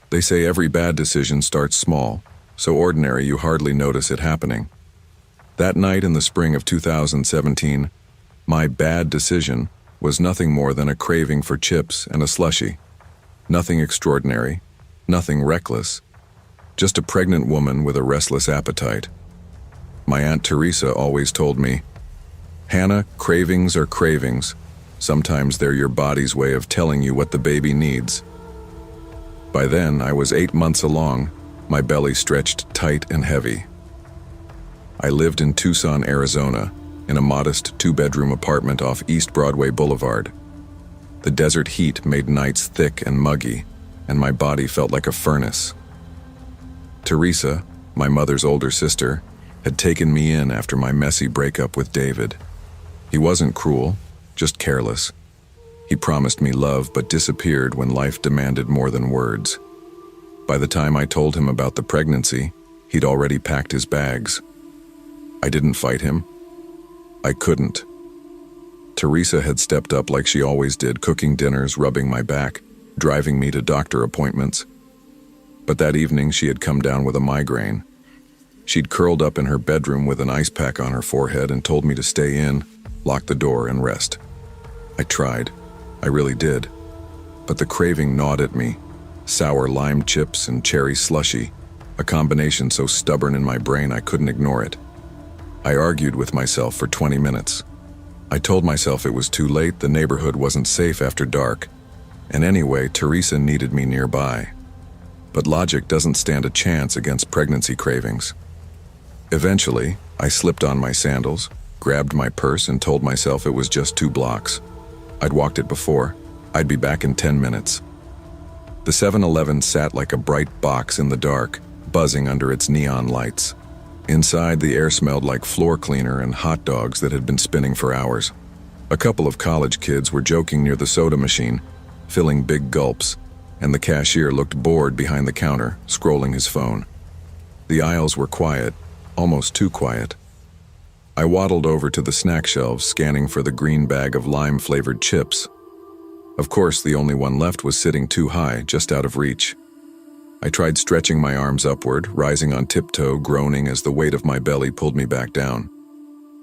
They say every bad decision starts small, so ordinary you hardly notice it happening. That night in the spring of 2017, my bad decision was nothing more than a craving for chips and a slushie. Nothing extraordinary, nothing reckless, just a pregnant woman with a restless appetite. My Aunt Teresa always told me, "Hannah, cravings are cravings. Sometimes they're your body's way of telling you what the baby needs." By then, I was 8 months along, my belly stretched tight and heavy. I lived in Tucson, Arizona, in a modest 2-bedroom apartment off East Broadway Boulevard. The desert heat made nights thick and muggy, and my body felt like a furnace. Teresa, my mother's older sister, had taken me in after my messy breakup with David. He wasn't cruel, just careless. He promised me love but disappeared when life demanded more than words. By the time I told him about the pregnancy, he'd already packed his bags. I didn't fight him. I couldn't. Teresa had stepped up like she always did, cooking dinners, rubbing my back, driving me to doctor appointments. But that evening she had come down with a migraine. She'd curled up in her bedroom with an ice pack on her forehead and told me to stay in, lock the door, and rest. I tried. I really did. But the craving gnawed at me. Sour lime chips and cherry slushie, a combination so stubborn in my brain I couldn't ignore it. I argued with myself for 20 minutes. I told myself it was too late, the neighborhood wasn't safe after dark, and anyway, Teresa needed me nearby. But logic doesn't stand a chance against pregnancy cravings. Eventually, I slipped on my sandals, grabbed my purse, and told myself it was just 2 blocks. I'd walked it before. I'd be back in 10 minutes. The 7-Eleven sat like a bright box in the dark, buzzing under its neon lights. Inside, the air smelled like floor cleaner and hot dogs that had been spinning for hours. A couple of college kids were joking near the soda machine, filling big gulps, and the cashier looked bored behind the counter, scrolling his phone. The aisles were quiet, almost too quiet. I waddled over to the snack shelves, scanning for the green bag of lime-flavored chips. Of course, the only one left was sitting too high, just out of reach. I tried stretching my arms upward, rising on tiptoe, groaning as the weight of my belly pulled me back down.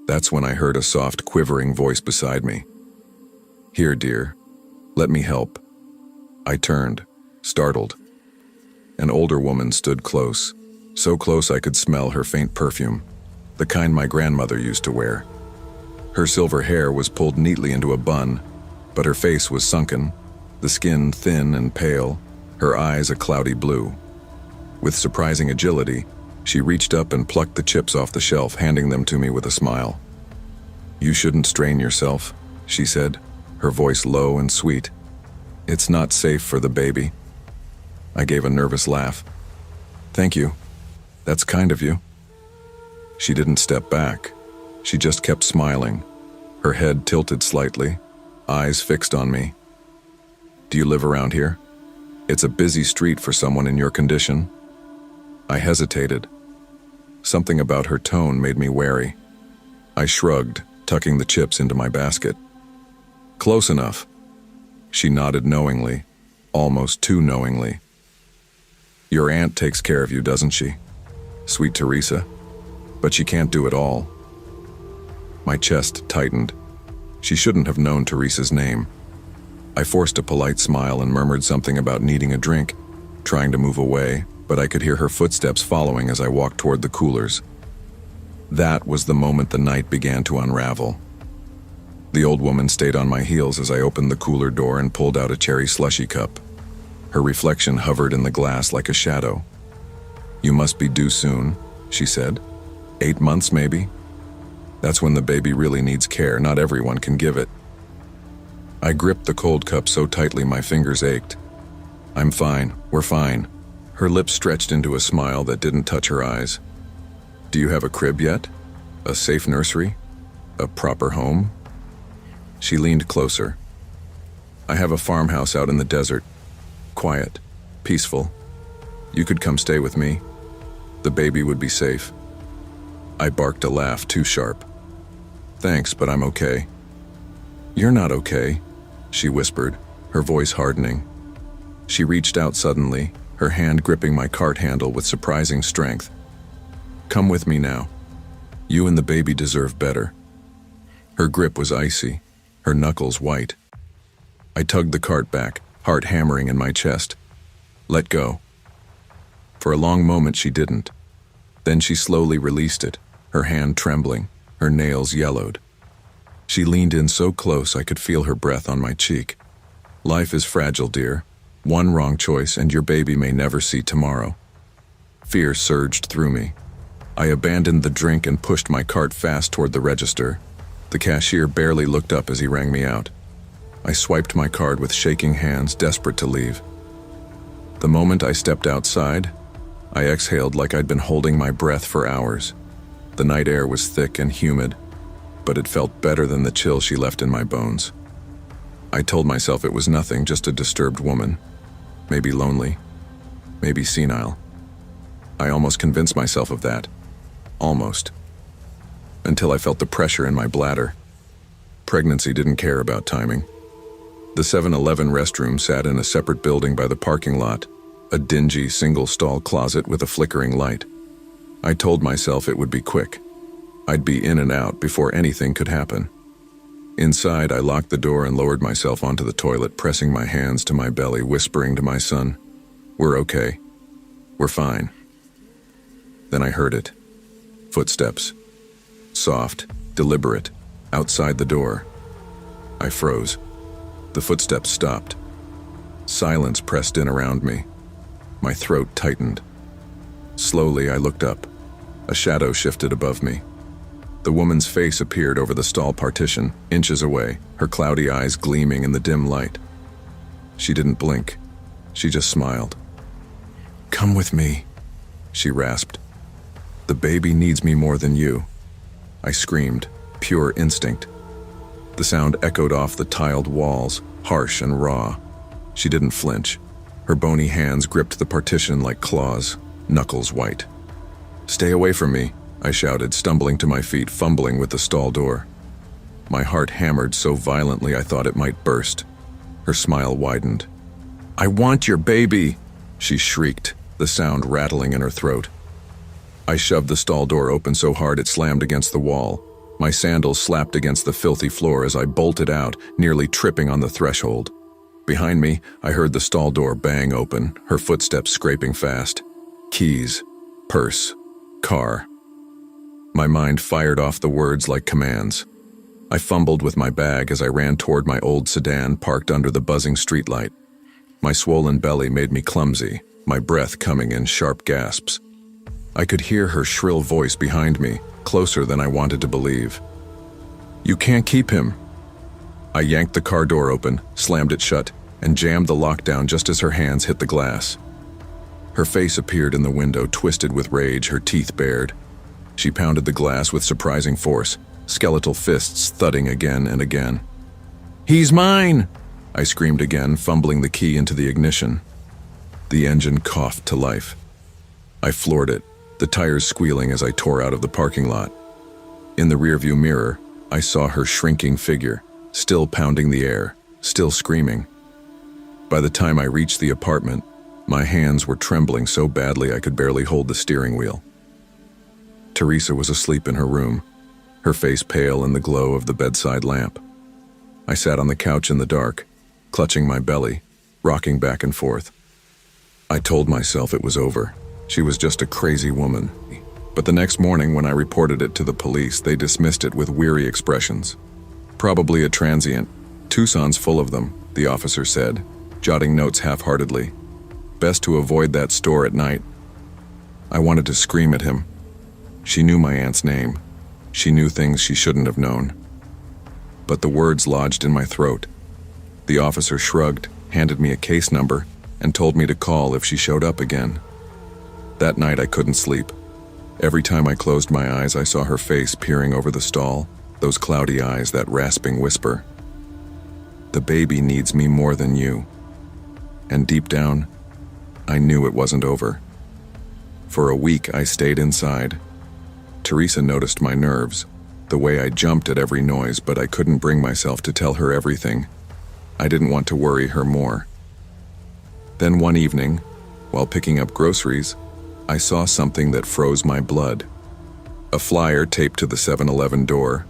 That's when I heard a soft, quivering voice beside me. "Here, dear. Let me help." I turned, startled. An older woman stood close, so close I could smell her faint perfume, the kind my grandmother used to wear. Her silver hair was pulled neatly into a bun, but her face was sunken, the skin thin and pale, her eyes a cloudy blue. With surprising agility, she reached up and plucked the chips off the shelf, handing them to me with a smile. "You shouldn't strain yourself," she said, her voice low and sweet. "It's not safe for the baby." I gave a nervous laugh. "Thank you. That's kind of you." She didn't step back. She just kept smiling, her head tilted slightly, eyes fixed on me. "Do you live around here? It's a busy street for someone in your condition." I hesitated. Something about her tone made me wary. I shrugged, tucking the chips into my basket. "Close enough." She nodded knowingly, almost too knowingly. "Your aunt takes care of you, doesn't she? Sweet Teresa. But she can't do it all." My chest tightened. She shouldn't have known Teresa's name. I forced a polite smile and murmured something about needing a drink, trying to move away, but I could hear her footsteps following as I walked toward the coolers. That was the moment the night began to unravel. The old woman stayed on my heels as I opened the cooler door and pulled out a cherry slushie cup. Her reflection hovered in the glass like a shadow. "You must be due soon," she said. 8 months, maybe? That's when the baby really needs care. Not everyone can give it." I gripped the cold cup so tightly my fingers ached. "I'm fine. We're fine." Her lips stretched into a smile that didn't touch her eyes. "Do you have a crib yet? A safe nursery? A proper home?" She leaned closer. "I have a farmhouse out in the desert. Quiet. Peaceful. You could come stay with me. The baby would be safe." I barked a laugh too sharp. "Thanks, but I'm okay." "You're not okay," she whispered, her voice hardening. She reached out suddenly, her hand gripping my cart handle with surprising strength. "Come with me now. You and the baby deserve better." Her grip was icy, her knuckles white. I tugged the cart back, heart hammering in my chest. "Let go." For a long moment she didn't. Then she slowly released it, her hand trembling, her nails yellowed. She leaned in so close I could feel her breath on my cheek. "Life is fragile, dear. One wrong choice and your baby may never see tomorrow." Fear surged through me. I abandoned the drink and pushed my cart fast toward the register. The cashier barely looked up as he rang me out. I swiped my card with shaking hands, desperate to leave. The moment I stepped outside, I exhaled like I'd been holding my breath for hours. The night air was thick and humid, but it felt better than the chill she left in my bones. I told myself it was nothing, just a disturbed woman. Maybe lonely, maybe senile. I almost convinced myself of that. Almost. Until I felt the pressure in my bladder. Pregnancy didn't care about timing. The 7-Eleven restroom sat in a separate building by the parking lot, a dingy single-stall closet with a flickering light. I told myself it would be quick. I'd be in and out before anything could happen. Inside, I locked the door and lowered myself onto the toilet, pressing my hands to my belly, whispering to my son, "We're okay. We're fine." Then I heard it. Footsteps. Soft, deliberate, outside the door. I froze. The footsteps stopped. Silence pressed in around me. My throat tightened. Slowly, I looked up. A shadow shifted above me. The woman's face appeared over the stall partition, inches away, her cloudy eyes gleaming in the dim light. She didn't blink. She just smiled. "Come with me," she rasped. "The baby needs me more than you." I screamed, pure instinct. The sound echoed off the tiled walls, harsh and raw. She didn't flinch. Her bony hands gripped the partition like claws, knuckles white. "Stay away from me," I shouted, stumbling to my feet, fumbling with the stall door. My heart hammered so violently I thought it might burst. Her smile widened. "I want your baby!" she shrieked, the sound rattling in her throat. I shoved the stall door open so hard it slammed against the wall. My sandals slapped against the filthy floor as I bolted out, nearly tripping on the threshold. Behind me, I heard the stall door bang open, her footsteps scraping fast. Keys, purse, car. My mind fired off the words like commands. I fumbled with my bag as I ran toward my old sedan parked under the buzzing streetlight. My swollen belly made me clumsy, my breath coming in sharp gasps. I could hear her shrill voice behind me, closer than I wanted to believe. "You can't keep him." I yanked the car door open, slammed it shut, and jammed the lockdown just as her hands hit the glass. Her face appeared in the window, twisted with rage, her teeth bared. She pounded the glass with surprising force, skeletal fists thudding again and again. "He's mine!" I screamed again, fumbling the key into the ignition. The engine coughed to life. I floored it, the tires squealing as I tore out of the parking lot. In the rearview mirror, I saw her shrinking figure, still pounding the air, still screaming. By the time I reached the apartment, my hands were trembling so badly I could barely hold the steering wheel. Teresa was asleep in her room, her face pale in the glow of the bedside lamp. I sat on the couch in the dark, clutching my belly, rocking back and forth. I told myself it was over. She was just a crazy woman. But the next morning when I reported it to the police, they dismissed it with weary expressions. "Probably a transient. Tucson's full of them," the officer said, jotting notes half-heartedly. "Best to avoid that store at night." I wanted to scream at him. She knew my aunt's name. She knew things she shouldn't have known. But the words lodged in my throat. The officer shrugged, handed me a case number, and told me to call if she showed up again. That night I couldn't sleep. Every time I closed my eyes, I saw her face peering over the stall, those cloudy eyes, that rasping whisper. "The baby needs me more than you." And deep down, I knew it wasn't over. For a week, I stayed inside. Teresa noticed my nerves, the way I jumped at every noise, but I couldn't bring myself to tell her everything. I didn't want to worry her more. Then one evening, While picking up groceries, I saw something that froze my blood. A flyer taped to the 7-Eleven door.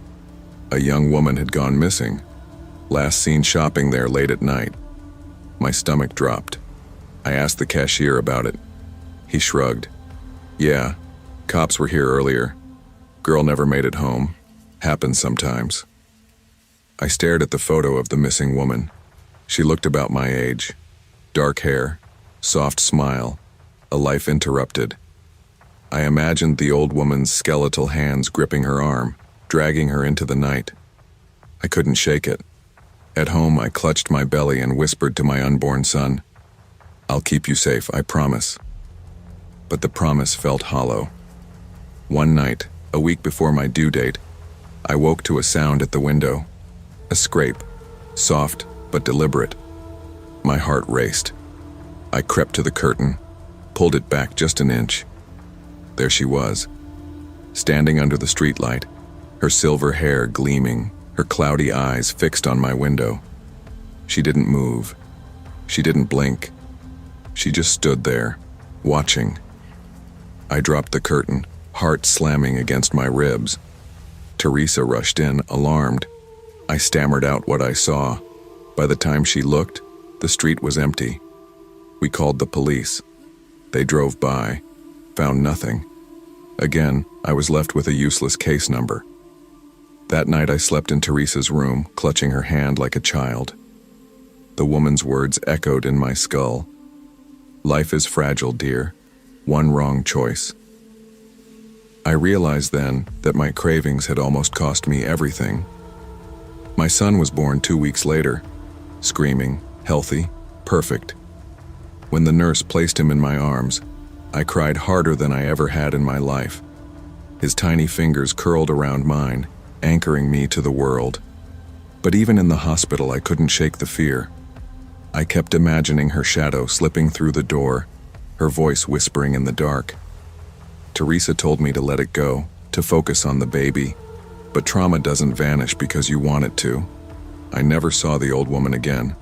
A young woman had gone missing, last seen shopping there late at night. My stomach dropped. I asked the cashier about it. He shrugged. Yeah, cops were here earlier. Girl never made it home. Happens sometimes. I stared at the photo of the missing woman. She looked about my age. Dark hair, soft smile, a life interrupted. I imagined the old woman's skeletal hands gripping her arm, dragging her into the night. I couldn't shake it. At home, I clutched my belly and whispered to my unborn son, "I'll keep you safe, I promise." But the promise felt hollow. One night, a week before my due date, I woke to a sound at the window. A scrape, soft but deliberate. My heart raced. I crept to the curtain, pulled it back just an inch. There she was, standing under the streetlight, her silver hair gleaming, her cloudy eyes fixed on my window. She didn't move. She didn't blink. She just stood there, watching. I dropped the curtain, heart slamming against my ribs. Teresa rushed in, alarmed. I stammered out what I saw. By the time she looked, the street was empty. We called the police. They drove by, found nothing. Again, I was left with a useless case number. That night I slept in Teresa's room, clutching her hand like a child. The woman's words echoed in my skull. Life is fragile, dear. One wrong choice. I realized then that my cravings had almost cost me everything. My son was born 2 weeks later, screaming, healthy, perfect. When the nurse placed him in my arms, I cried harder than I ever had in my life. His tiny fingers curled around mine, anchoring me to the world. But even in the hospital, I couldn't shake the fear. I kept imagining her shadow slipping through the door, her voice whispering in the dark. Teresa told me to let it go, to focus on the baby. But trauma doesn't vanish because you want it to. I never saw the old woman again.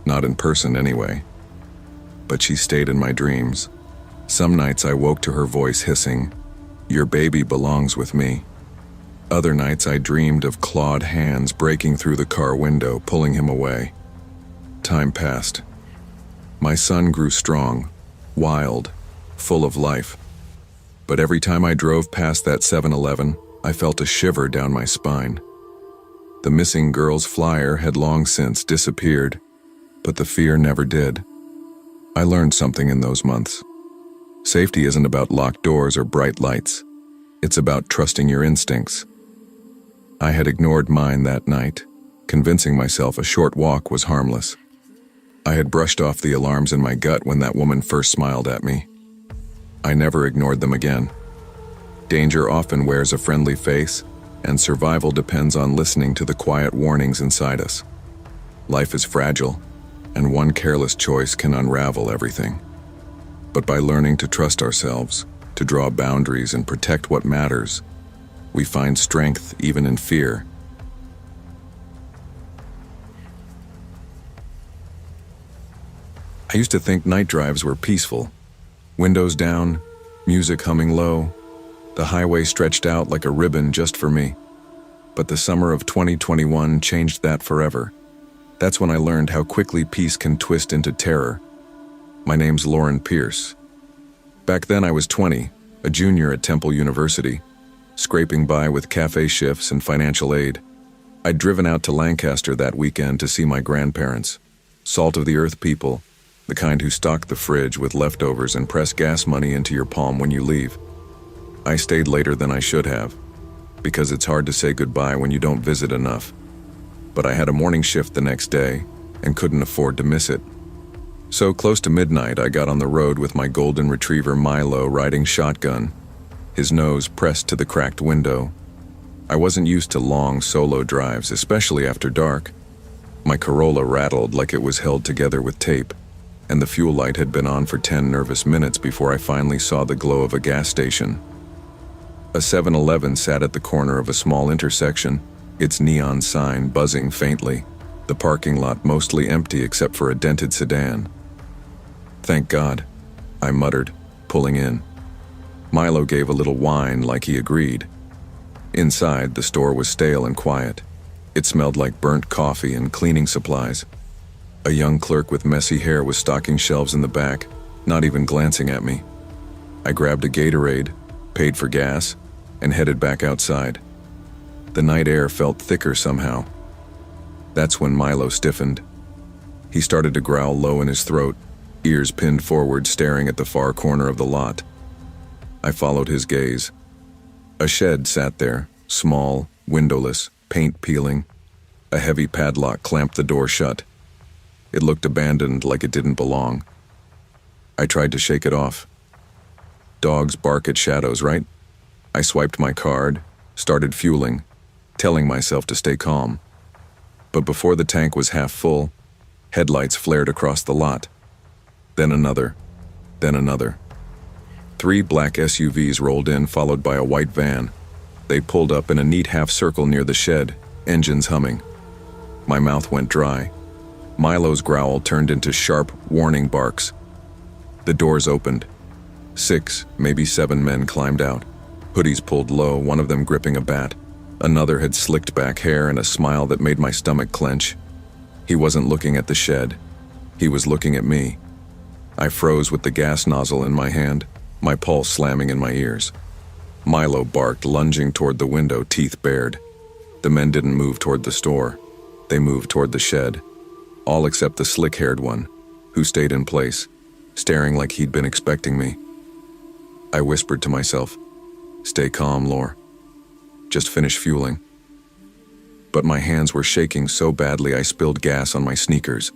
Not in person anyway. But she stayed in my dreams. Some nights I woke to her voice hissing, "Your baby belongs with me." Other nights I dreamed of clawed hands breaking through the car window, pulling him away. Time passed. My son grew strong, wild, full of life. But every time I drove past that 7-Eleven, I felt a shiver down my spine. The missing girl's flyer had long since disappeared, but the fear never did. I learned something in those months. Safety isn't about locked doors or bright lights. It's about trusting your instincts. I had ignored mine that night, convincing myself a short walk was harmless. I had brushed off the alarms in my gut when that woman first smiled at me. I never ignored them again. Danger often wears a friendly face, and survival depends on listening to the quiet warnings inside us. Life is fragile, and one careless choice can unravel everything. But by learning to trust ourselves, to draw boundaries and protect what matters, we find strength even in fear. I used to think night drives were peaceful. Windows down, music humming low, the highway stretched out like a ribbon just for me. But the summer of 2021 changed that forever. That's when I learned how quickly peace can twist into terror. My name's Lauren Pierce. Back then I was 20, a junior at Temple University, scraping by with cafe shifts and financial aid. I'd driven out to Lancaster that weekend to see my grandparents, salt-of-the-earth people, the kind who stock the fridge with leftovers and press gas money into your palm when you leave. I stayed later than I should have, because it's hard to say goodbye when you don't visit enough. But I had a morning shift the next day and couldn't afford to miss it. So close to midnight, I got on the road with my golden retriever Milo riding shotgun, his nose pressed to the cracked window. I wasn't used to long solo drives, especially after dark. My Corolla rattled like it was held together with tape, and the fuel light had been on for 10 nervous minutes before I finally saw the glow of a gas station. A 7-Eleven sat at the corner of a small intersection, its neon sign buzzing faintly, the parking lot mostly empty except for a dented sedan. Thank God. I muttered, pulling in. Milo gave a little whine like he agreed. Inside, the store was stale and quiet. It smelled like burnt coffee and cleaning supplies. A young clerk with messy hair was stocking shelves in the back, not even glancing at me. I grabbed a Gatorade, paid for gas, and headed back outside. The night air felt thicker somehow. That's when Milo stiffened. He started to growl low in his throat, ears pinned forward, staring at the far corner of the lot. I followed his gaze. A shed sat there, small, windowless, paint peeling. A heavy padlock clamped the door shut. It looked abandoned, like it didn't belong. I tried to shake it off. Dogs bark at shadows, right? I swiped my card, started fueling, telling myself to stay calm. But before the tank was half full, headlights flared across the lot. Then another, then another. 3 black SUVs rolled in, followed by a white van. They pulled up in a neat half circle near the shed, engines humming. My mouth went dry. Milo's growl turned into sharp, warning barks. The doors opened. 6, maybe 7 men climbed out. Hoodies pulled low, one of them gripping a bat. Another had slicked back hair and a smile that made my stomach clench. He wasn't looking at the shed. He was looking at me. I froze with the gas nozzle in my hand, my pulse slamming in my ears. Milo barked, lunging toward the window, teeth bared. The men didn't move toward the store. They moved toward the shed. All except the slick-haired one, who stayed in place, staring like he'd been expecting me. I whispered to myself, "Stay calm, Lore. Just finish fueling." But my hands were shaking so badly I spilled gas on my sneakers,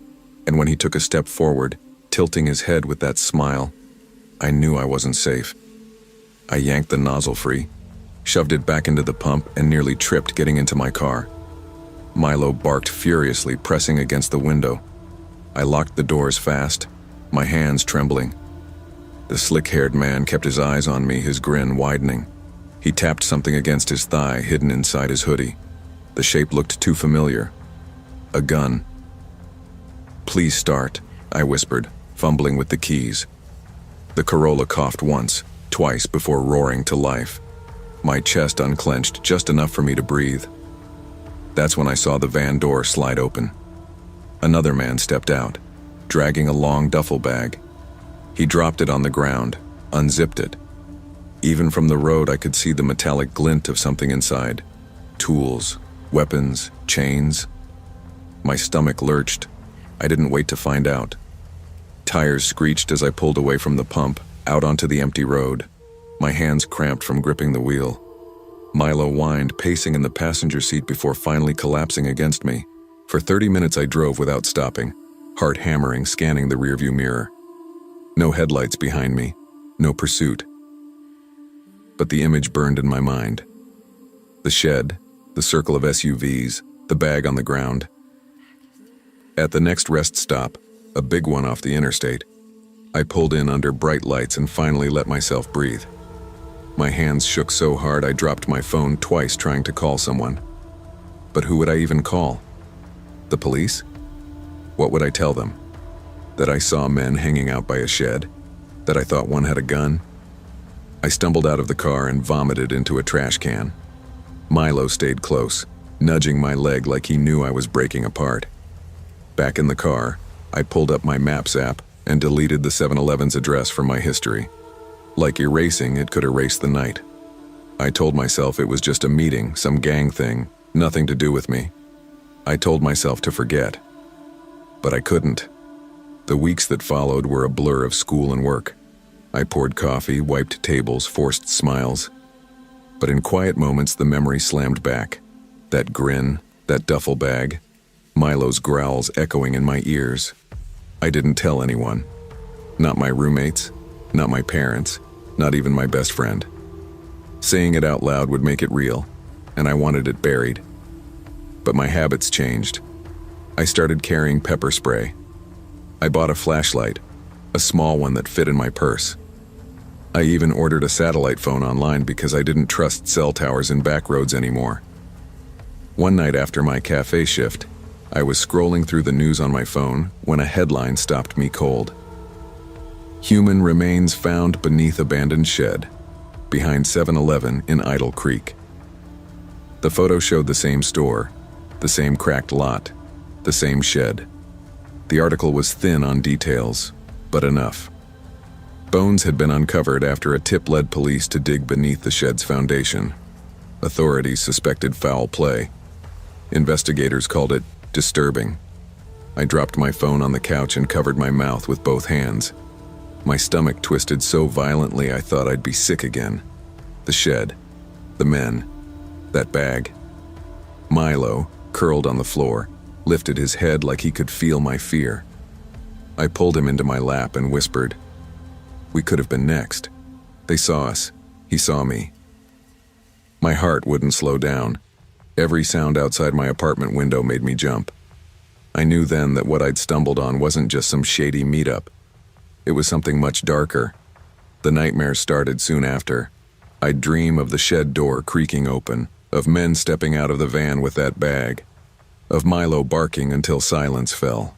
and when he took a step forward, tilting his head with that smile, I knew I wasn't safe. I yanked the nozzle free, shoved it back into the pump, and nearly tripped getting into my car. Milo barked furiously, pressing against the window. I locked the doors fast, my hands trembling. The slick-haired man kept his eyes on me, his grin widening. He tapped something against his thigh, hidden inside his hoodie. The shape looked too familiar. A gun. "Please start," I whispered, fumbling with the keys. The Corolla coughed once, twice before roaring to life. My chest unclenched just enough for me to breathe. That's when I saw the van door slide open. Another man stepped out, dragging a long duffel bag. He dropped it on the ground, unzipped it. Even from the road I could see the metallic glint of something inside. Tools, weapons, chains. My stomach lurched. I didn't wait to find out. Tires screeched as I pulled away from the pump, out onto the empty road. My hands cramped from gripping the wheel. Milo whined, pacing in the passenger seat before finally collapsing against me. For 30 minutes I drove without stopping, heart hammering, scanning the rearview mirror. No headlights behind me, no pursuit. But the image burned in my mind. The shed, the circle of SUVs, the bag on the ground. At the next rest stop, a big one off the interstate, I pulled in under bright lights and finally let myself breathe. My hands shook so hard I dropped my phone twice trying to call someone. But who would I even call? The police? What would I tell them? That I saw men hanging out by a shed? That I thought one had a gun? I stumbled out of the car and vomited into a trash can. Milo stayed close, nudging my leg like he knew I was breaking apart. Back in the car, I pulled up my Maps app and deleted the 7-Eleven's address from my history. Like erasing, it could erase the night. I told myself it was just a meeting, some gang thing, nothing to do with me. I told myself to forget. But I couldn't. The weeks that followed were a blur of school and work. I poured coffee, wiped tables, forced smiles. But in quiet moments, the memory slammed back. That grin, that duffel bag, Milo's growls echoing in my ears. I didn't tell anyone. Not my roommates, not my parents, not even my best friend. Saying it out loud would make it real, and I wanted it buried. But my habits changed. I started carrying pepper spray. I bought a flashlight, a small one that fit in my purse. I even ordered a satellite phone online because I didn't trust cell towers in back roads anymore. One night after my cafe shift, I was scrolling through the news on my phone when a headline stopped me cold. Human remains found beneath abandoned shed, behind 7-Eleven in Idle Creek. The photo showed the same store, the same cracked lot, the same shed. The article was thin on details, but enough. Bones had been uncovered after a tip led police to dig beneath the shed's foundation. Authorities suspected foul play. Investigators called it disturbing. I dropped my phone on the couch and covered my mouth with both hands. My stomach twisted so violently I thought I'd be sick again. The shed, the men, that bag. Milo, curled on the floor, lifted his head like he could feel my fear. I pulled him into my lap and whispered, "We could have been next. They saw us. He saw me." My heart wouldn't slow down. Every sound outside my apartment window made me jump. I knew then that what I'd stumbled on wasn't just some shady meetup. It was something much darker. The nightmares started soon after. I'd dream of the shed door creaking open, of men stepping out of the van with that bag, of Milo barking until silence fell.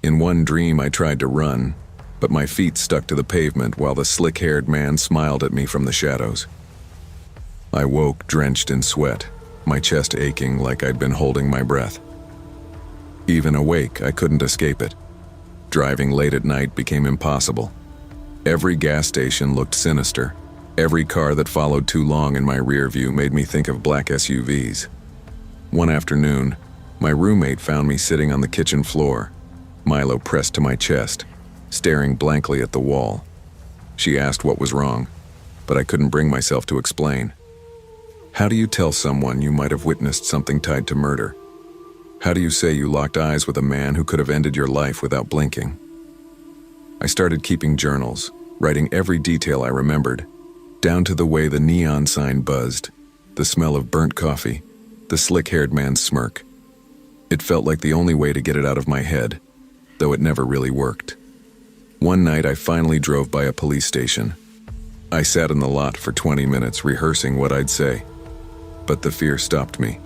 In one dream I tried to run, but my feet stuck to the pavement while the slick-haired man smiled at me from the shadows. I woke drenched in sweat, my chest aching like I'd been holding my breath. Even awake, I couldn't escape it. Driving late at night became impossible. Every gas station looked sinister. Every car that followed too long in my rear view made me think of black SUVs. One afternoon, my roommate found me sitting on the kitchen floor, Milo pressed to my chest, staring blankly at the wall. She asked what was wrong, but I couldn't bring myself to explain. How do you tell someone you might have witnessed something tied to murder? How do you say you locked eyes with a man who could have ended your life without blinking? I started keeping journals, writing every detail I remembered, down to the way the neon sign buzzed, the smell of burnt coffee, the slick-haired man's smirk. It felt like the only way to get it out of my head, though it never really worked. One night I finally drove by a police station. I sat in the lot for 20 minutes rehearsing what I'd say, but the fear stopped me.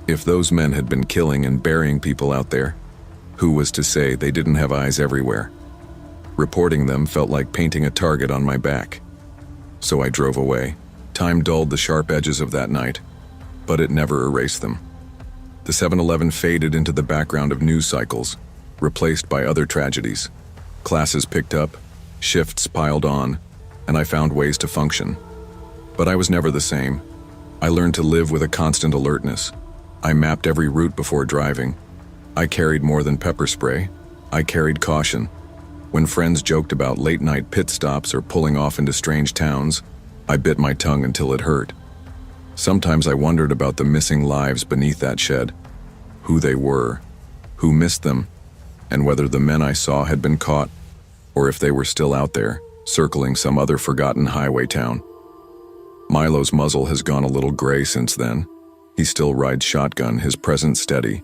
If those men had been killing and burying people out there, who was to say they didn't have eyes everywhere? Reporting them felt like painting a target on my back. So I drove away. Time dulled the sharp edges of that night, but it never erased them. The 7-Eleven faded into the background of news cycles, replaced by other tragedies. Classes picked up, shifts piled on, and I found ways to function. But I was never the same. I learned to live with a constant alertness. I mapped every route before driving. I carried more than pepper spray. I carried caution. When friends joked about late-night pit stops or pulling off into strange towns, I bit my tongue until it hurt. Sometimes I wondered about the missing lives beneath that shed, who they were, who missed them, and whether the men I saw had been caught, or if they were still out there, circling some other forgotten highway town. Milo's muzzle has gone a little gray since then. He still rides shotgun, his presence steady,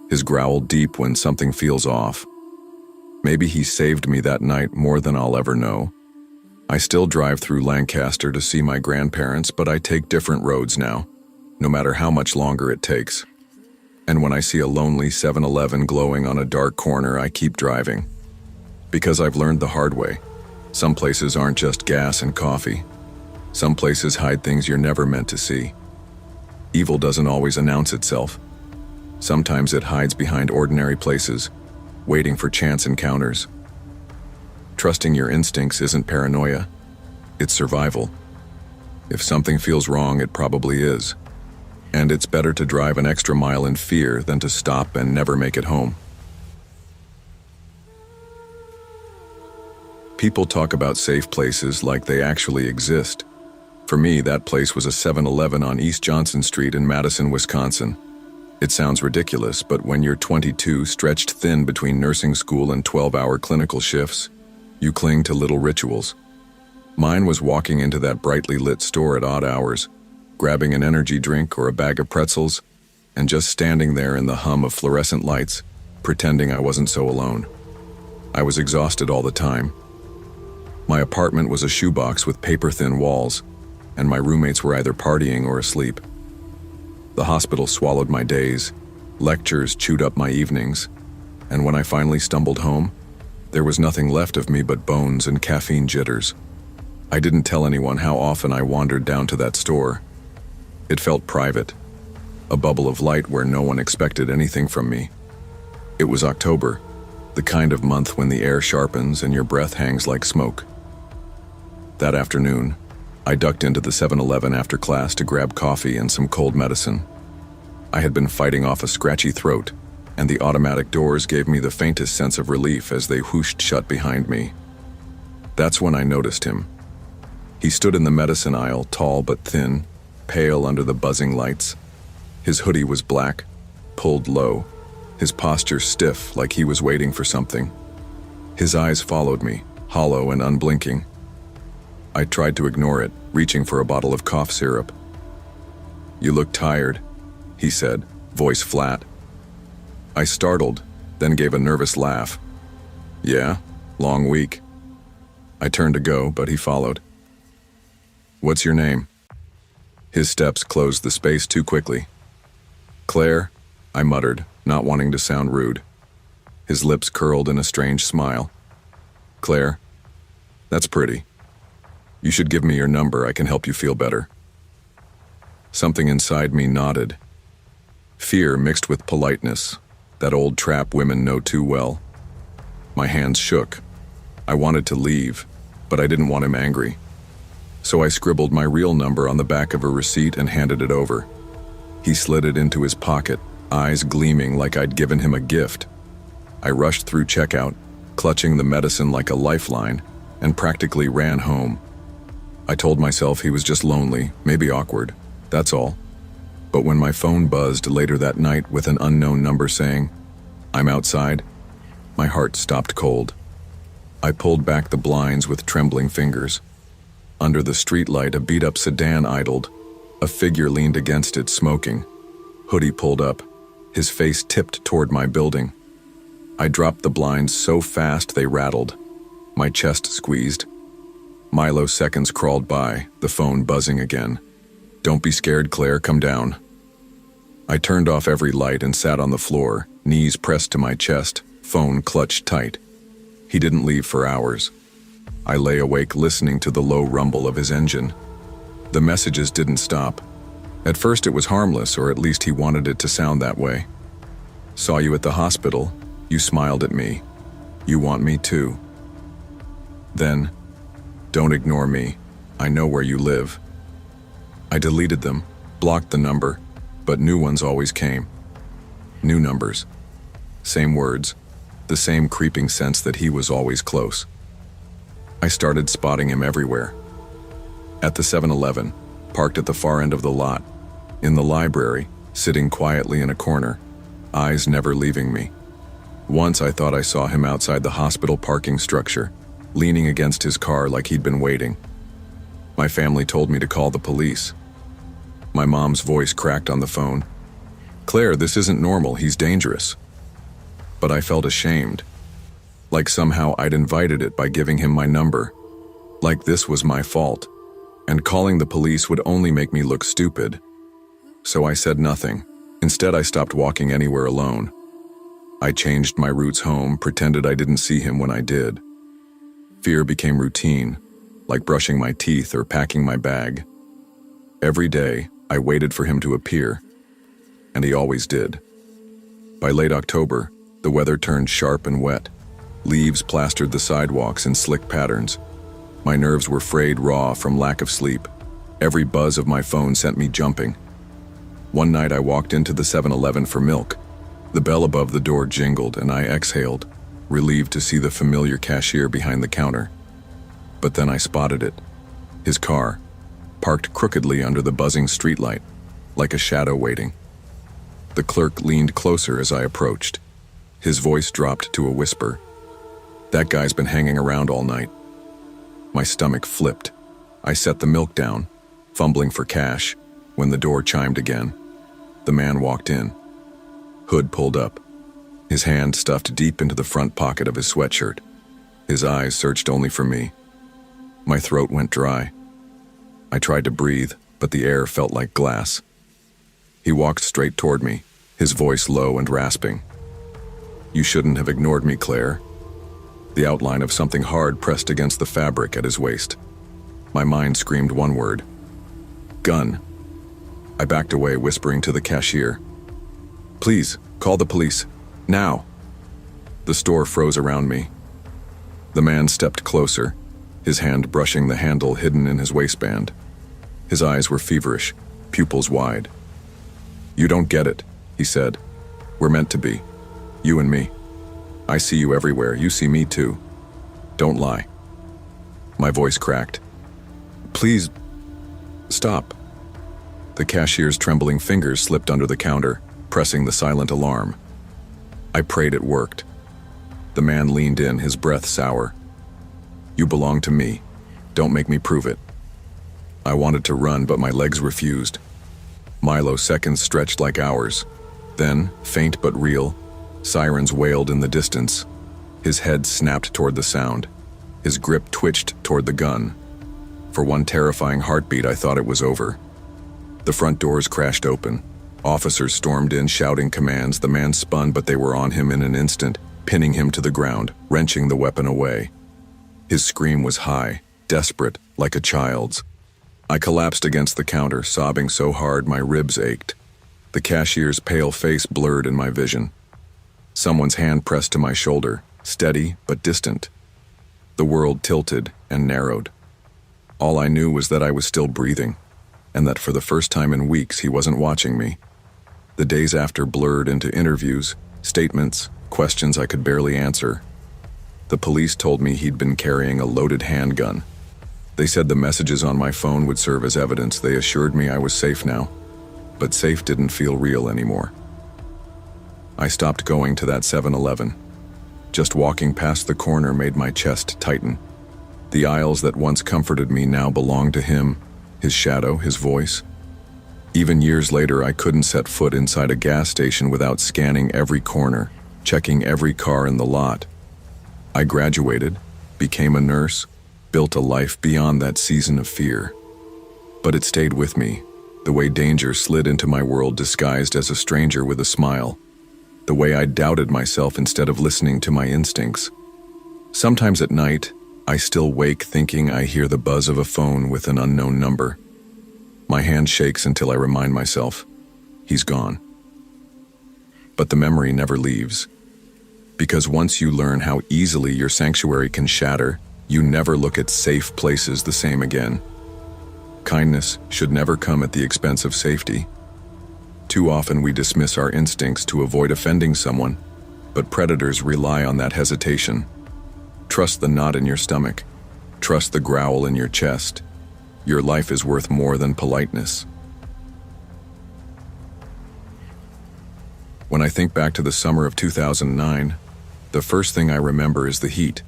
his growl deep when something feels off. Maybe he saved me that night more than I'll ever know. I still drive through Lancaster to see my grandparents, but I take different roads now, no matter how much longer it takes. And when I see a lonely 7-Eleven glowing on a dark corner, I keep driving. Because I've learned the hard way. Some places aren't just gas and coffee. Some places hide things you're never meant to see. Evil doesn't always announce itself. Sometimes it hides behind ordinary places, waiting for chance encounters. Trusting your instincts isn't paranoia, it's survival. If something feels wrong, it probably is. And it's better to drive an extra mile in fear than to stop and never make it home. People talk about safe places like they actually exist. For me, that place was a 7-Eleven on East Johnson Street in Madison, Wisconsin. It sounds ridiculous, but when you're 22, stretched thin between nursing school and 12-hour clinical shifts, you cling to little rituals. Mine was walking into that brightly lit store at odd hours, grabbing an energy drink or a bag of pretzels, and just standing there in the hum of fluorescent lights, pretending I wasn't so alone. I was exhausted all the time. My apartment was a shoebox with paper-thin walls, and my roommates were either partying or asleep. The hospital swallowed my days, lectures chewed up my evenings, and when I finally stumbled home, There was nothing left of me but bones and caffeine jitters. I didn't tell anyone how often I wandered down to that store. It felt private, a bubble of light where no one expected anything from me. It was October, the kind of month when the air sharpens and your breath hangs like smoke. That afternoon, I ducked into the 7-Eleven after class to grab coffee and some cold medicine. I had been fighting off a scratchy throat, and the automatic doors gave me the faintest sense of relief as they whooshed shut behind me. That's when I noticed him. He stood in the medicine aisle, tall but thin, pale under the buzzing lights. His hoodie was black, pulled low, his posture stiff like he was waiting for something. His eyes followed me, hollow and unblinking. I tried to ignore it, reaching for a bottle of cough syrup. "You look tired," he said, voice flat. I startled, then gave a nervous laugh. "Yeah, long week." I turned to go, but he followed. "What's your name?" His steps closed the space too quickly. "Claire," I muttered, not wanting to sound rude. His lips curled in a strange smile. "Claire? That's pretty. You should give me your number, I can help you feel better." Something inside me nodded. Fear mixed with politeness, that old trap women know too well. My hands shook. I wanted to leave, but I didn't want him angry. So I scribbled my real number on the back of a receipt and handed it over. He slid it into his pocket, eyes gleaming like I'd given him a gift. I rushed through checkout, clutching the medicine like a lifeline, and practically ran home. I told myself he was just lonely, maybe awkward, that's all. But when my phone buzzed later that night with an unknown number saying, "I'm outside," my heart stopped cold. I pulled back the blinds with trembling fingers. Under the streetlight, a beat-up sedan idled. A figure leaned against it, smoking. Hoodie pulled up, his face tipped toward my building. I dropped the blinds so fast they rattled. My chest squeezed. Seconds crawled by, the phone buzzing again. "Don't be scared, Claire, come down." I turned off every light and sat on the floor, knees pressed to my chest, phone clutched tight. He didn't leave for hours. I lay awake listening to the low rumble of his engine. The messages didn't stop. At first it was harmless, or at least he wanted it to sound that way. "Saw you at the hospital. You smiled at me. You want me too." Then, "Don't ignore me. I know where you live." I deleted them, blocked the number, but new ones always came. New numbers. Same words. The same creeping sense that he was always close. I started spotting him everywhere. At the 7-Eleven, parked at the far end of the lot. In the library, sitting quietly in a corner, eyes never leaving me. Once I thought I saw him outside the hospital parking structure, leaning against his car like he'd been waiting. My family told me to call the police. My mom's voice cracked on the phone. "Claire, this isn't normal, he's dangerous." But I felt ashamed. Like somehow I'd invited it by giving him my number. Like this was my fault. And calling the police would only make me look stupid. So I said nothing. Instead, I stopped walking anywhere alone. I changed my routes home, pretended I didn't see him when I did. Fear became routine, like brushing my teeth or packing my bag. Every day, I waited for him to appear, and he always did. By late October, the weather turned sharp and wet. Leaves plastered the sidewalks in slick patterns. My nerves were frayed raw from lack of sleep. Every buzz of my phone sent me jumping. One night I walked into the 7-Eleven for milk. The bell above the door jingled and I exhaled, relieved to see the familiar cashier behind the counter. But then I spotted it. His car, parked crookedly under the buzzing streetlight, like a shadow waiting. The clerk leaned closer as I approached. His voice dropped to a whisper. "That guy's been hanging around all night." My stomach flipped. I set the milk down, fumbling for cash, when the door chimed again. The man walked in. Hood pulled up, his hand stuffed deep into the front pocket of his sweatshirt. His eyes searched only for me. My throat went dry. I tried to breathe, but the air felt like glass. He walked straight toward me, his voice low and rasping. "You shouldn't have ignored me, Claire." the outline of something hard pressed against the fabric at his waist. My mind screamed one word: gun. I backed away, whispering to the cashier, "Please, call the police, now." The store froze around me. The man stepped closer, his hand brushing the handle hidden in his waistband. His eyes were feverish, pupils wide. "You don't get it," he said. "We're meant to be. You and me. I see you everywhere, you see me too. Don't lie." My voice cracked. "Please, stop." The cashier's trembling fingers slipped under the counter, pressing the silent alarm. I prayed it worked. The man leaned in, his breath sour. "You belong to me. Don't make me prove it." I wanted to run, but my legs refused. Seconds stretched like hours. Then, faint but real, sirens wailed in the distance. His head snapped toward the sound. His grip twitched toward the gun. For one terrifying heartbeat, I thought it was over. The front doors crashed open. Officers stormed in, shouting commands. The man spun, but they were on him in an instant, pinning him to the ground, wrenching the weapon away. His scream was high, desperate, like a child's. I collapsed against the counter, sobbing so hard my ribs ached. The cashier's pale face blurred in my vision. Someone's hand pressed to my shoulder, steady but distant. The world tilted and narrowed. All I knew was that I was still breathing, and that for the first time in weeks he wasn't watching me. The days after blurred into interviews, statements, questions I could barely answer. The police told me he'd been carrying a loaded handgun. They said the messages on my phone would serve as evidence. They assured me I was safe now, but safe didn't feel real anymore. I stopped going to that 7-Eleven. Just walking past the corner made my chest tighten. The aisles that once comforted me now belonged to him, his shadow, his voice. Even years later, I couldn't set foot inside a gas station without scanning every corner, checking every car in the lot. I graduated, became a nurse, built a life beyond that season of fear. But it stayed with me, the way danger slid into my world disguised as a stranger with a smile, the way I doubted myself instead of listening to my instincts. Sometimes at night, I still wake thinking I hear the buzz of a phone with an unknown number. My hand shakes until I remind myself, he's gone. But the memory never leaves. Because once you learn how easily your sanctuary can shatter, you never look at safe places the same again. Kindness should never come at the expense of safety. Too often we dismiss our instincts to avoid offending someone, but predators rely on that hesitation. Trust the knot in your stomach. Trust the growl in your chest. Your life is worth more than politeness. When I think back to the summer of 2009, the first thing I remember is the heat.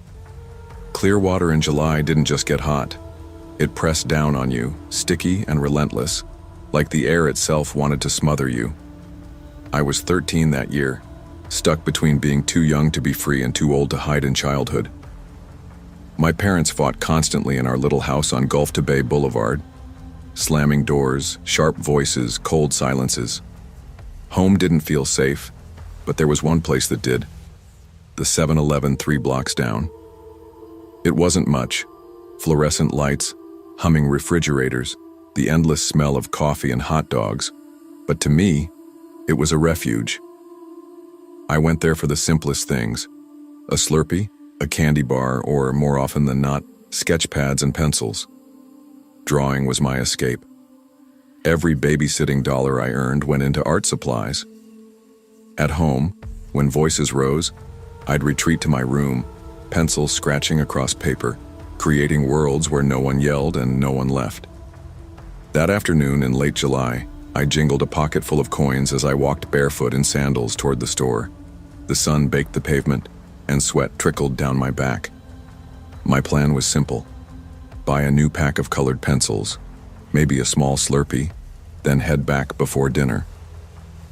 Clearwater in July didn't just get hot. It pressed down on you, sticky and relentless, like the air itself wanted to smother you. I was 13 that year, stuck between being too young to be free and too old to hide in childhood. My parents fought constantly in our little house on Gulf to Bay Boulevard. Slamming doors, sharp voices, cold silences. Home didn't feel safe, but there was one place that did. The 7-Eleven 3 blocks down. It wasn't much. Fluorescent lights, humming refrigerators, the endless smell of coffee and hot dogs. But to me, it was a refuge. I went there for the simplest things. A Slurpee, a candy bar, or more often than not, sketch pads and pencils. Drawing was my escape. Every babysitting dollar I earned went into art supplies. At home, when voices rose, I'd retreat to my room, pencils scratching across paper, creating worlds where no one yelled and no one left. That afternoon in late July, I jingled a pocket full of coins as I walked barefoot in sandals toward the store. The sun baked the pavement, and sweat trickled down my back. My plan was simple. Buy a new pack of colored pencils, maybe a small Slurpee, then head back before dinner.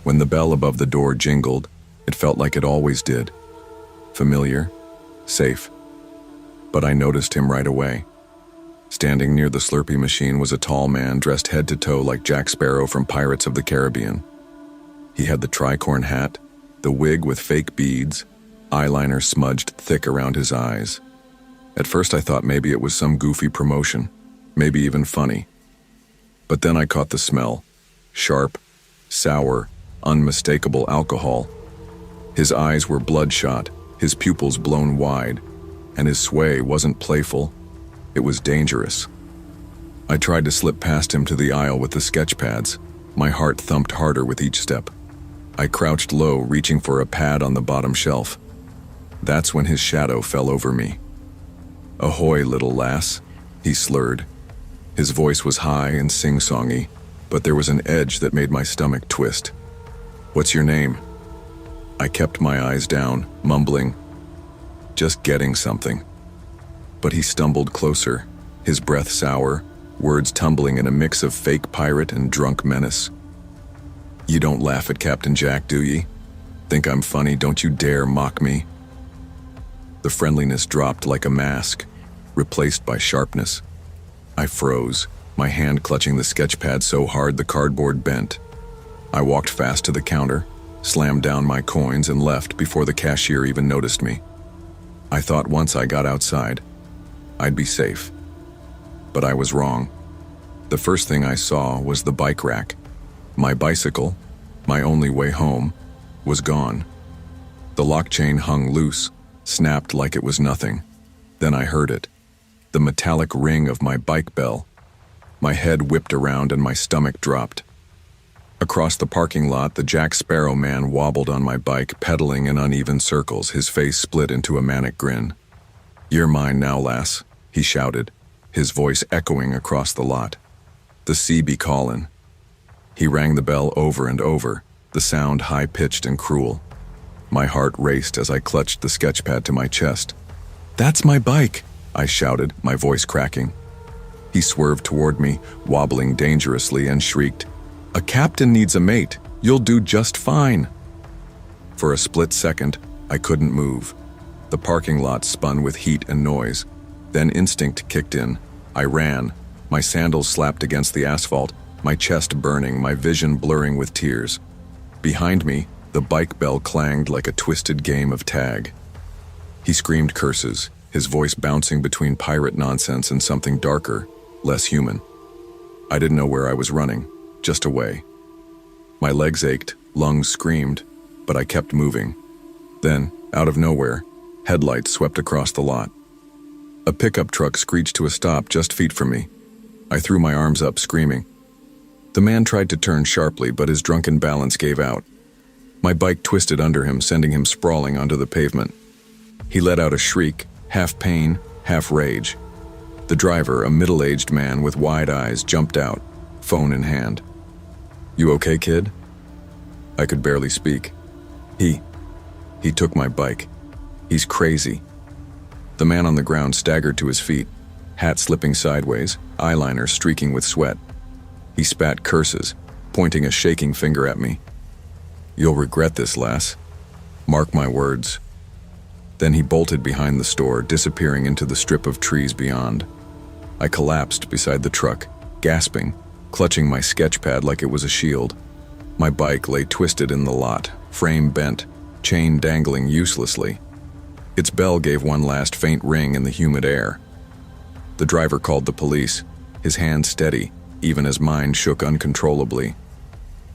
When the bell above the door jingled, it felt like it always did. Familiar, safe. But I noticed him right away. Standing near the Slurpee machine was a tall man dressed head to toe like Jack Sparrow from Pirates of the Caribbean. He had the tricorn hat, the wig with fake beads, eyeliner smudged thick around his eyes. At first I thought maybe it was some goofy promotion, maybe even funny. But then I caught the smell. Sharp, sour, unmistakable alcohol. His eyes were bloodshot, his pupils blown wide, and his sway wasn't playful, it was dangerous. I tried to slip past him to the aisle with the sketch pads. My heart thumped harder with each step. I crouched low, reaching for a pad on the bottom shelf. That's when his shadow fell over me. "Ahoy, little lass," he slurred. His voice was high and sing-songy, but there was an edge that made my stomach twist. "What's your name?" I kept my eyes down, mumbling, "Just getting something." But he stumbled closer, his breath sour, words tumbling in a mix of fake pirate and drunk menace. "You don't laugh at Captain Jack, do ye? Think I'm funny, don't you dare mock me." The friendliness dropped like a mask, replaced by sharpness. I froze, my hand clutching the sketch pad so hard the cardboard bent. I walked fast to the counter, slammed down my coins and left before the cashier even noticed me. I thought once I got outside, I'd be safe. But I was wrong. The first thing I saw was the bike rack. My bicycle, my only way home, was gone. The lock chain hung loose, snapped like it was nothing. Then I heard it, the metallic ring of my bike bell. My head whipped around and my stomach dropped. Across the parking lot, the Jack Sparrow man wobbled on my bike, pedaling in uneven circles, his face split into a manic grin. "You're mine now, lass," he shouted, his voice echoing across the lot. "The sea be callin'." He rang the bell over and over, the sound high-pitched and cruel. My heart raced as I clutched the sketch pad to my chest. "That's my bike," I shouted, my voice cracking. He swerved toward me, wobbling dangerously, and shrieked, "A captain needs a mate. You'll do just fine." For a split second, I couldn't move. The parking lot spun with heat and noise. Then instinct kicked in. I ran, my sandals slapped against the asphalt, my chest burning, my vision blurring with tears. Behind me, the bike bell clanged like a twisted game of tag. He screamed curses, his voice bouncing between pirate nonsense and something darker, less human. I didn't know where I was running, just away. My legs ached, lungs screamed, but I kept moving. Then, out of nowhere, headlights swept across the lot. A pickup truck screeched to a stop just feet from me. I threw my arms up, screaming. The man tried to turn sharply, but his drunken balance gave out. My bike twisted under him, sending him sprawling onto the pavement. He let out a shriek, half pain, half rage. The driver, a middle-aged man with wide eyes, jumped out, phone in hand. "You okay, kid?" I could barely speak. He took my bike. He's crazy." The man on the ground staggered to his feet, hat slipping sideways, eyeliner streaking with sweat. He spat curses, pointing a shaking finger at me. "You'll regret this, lass. Mark my words." Then he bolted behind the store, disappearing into the strip of trees beyond. I collapsed beside the truck, gasping, clutching my sketch pad like it was a shield. My bike lay twisted in the lot, frame bent, chain dangling uselessly. Its bell gave one last faint ring in the humid air. The driver called the police, his hand steady, even as mine shook uncontrollably.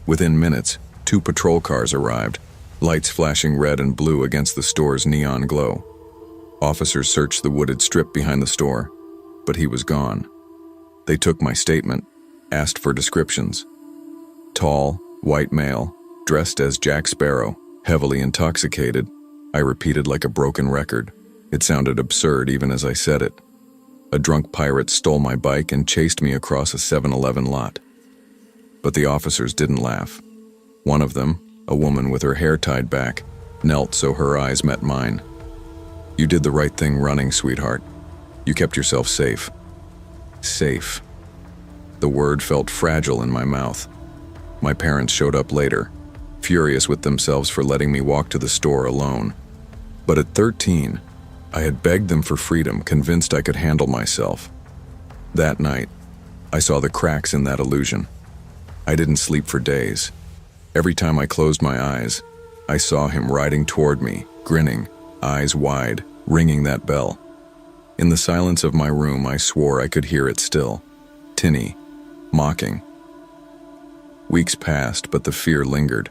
Within minutes, 2 patrol cars arrived, lights flashing red and blue against the store's neon glow. Officers searched the wooded strip behind the store, but he was gone. They took my statement, asked for descriptions. Tall, white male, dressed as Jack Sparrow, heavily intoxicated, I repeated like a broken record. It sounded absurd even as I said it. A drunk pirate stole my bike and chased me across a 7-Eleven lot. But the officers didn't laugh. One of them, a woman with her hair tied back, knelt so her eyes met mine. "You did the right thing running, sweetheart. You kept yourself safe." Safe. The word felt fragile in my mouth. My parents showed up later, furious with themselves for letting me walk to the store alone. But at 13, I had begged them for freedom, convinced I could handle myself. That night, I saw the cracks in that illusion. I didn't sleep for days. Every time I closed my eyes, I saw him riding toward me, grinning, eyes wide, ringing that bell. In the silence of my room, I swore I could hear it still. Tinny, mocking. Weeks passed, but the fear lingered.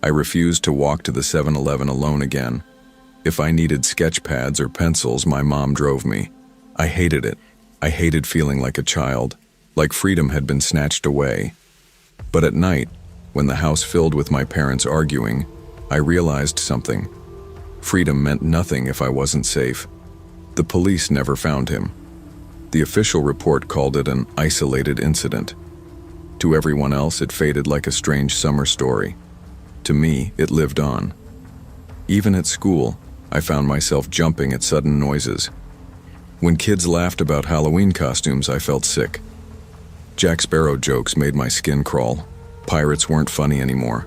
I refused to walk to the 7-Eleven alone again. If I needed sketch pads or pencils, my mom drove me. I hated it. I hated feeling like a child, like freedom had been snatched away. But at night, when the house filled with my parents arguing, I realized something. Freedom meant nothing if I wasn't safe. The police never found him. The official report called it an isolated incident. To everyone else, it faded like a strange summer story. To me, it lived on. Even at school, I found myself jumping at sudden noises. When kids laughed about Halloween costumes, I felt sick. Jack Sparrow jokes made my skin crawl. Pirates weren't funny anymore.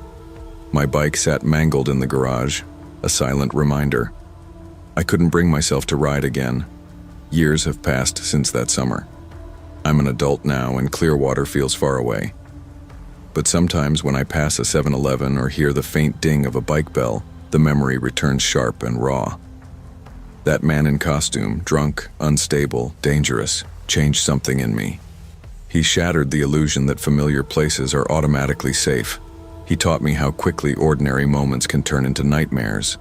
My bike sat mangled in the garage, a silent reminder. I couldn't bring myself to ride again. Years have passed since that summer. I'm an adult now, and Clearwater feels far away. But sometimes when I pass a 7-Eleven or hear the faint ding of a bike bell, the memory returns sharp and raw. That man in costume, drunk, unstable, dangerous, changed something in me. He shattered the illusion that familiar places are automatically safe. He taught me how quickly ordinary moments can turn into nightmares.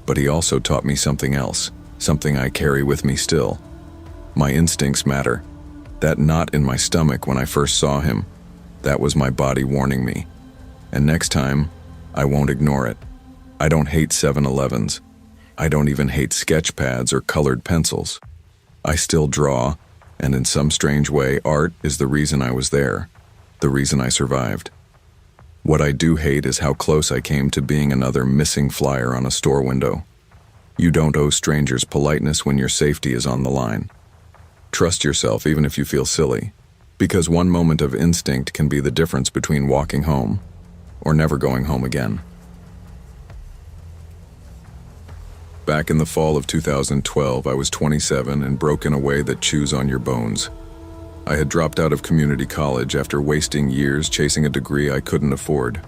But he also taught me something else, something I carry with me still. My instincts matter. That knot in my stomach when I first saw him, that was my body warning me. And next time, I won't ignore it. I don't hate 7-Elevens. I don't even hate sketch pads or colored pencils. I still draw, and in some strange way, art is the reason I was there, the reason I survived. What I do hate is how close I came to being another missing flyer on a store window. You don't owe strangers politeness when your safety is on the line. Trust yourself even if you feel silly, because one moment of instinct can be the difference between walking home or never going home again. Back in the fall of 2012, I was 27 and broke in a way that chews on your bones. I had dropped out of community college after wasting years chasing a degree I couldn't afford.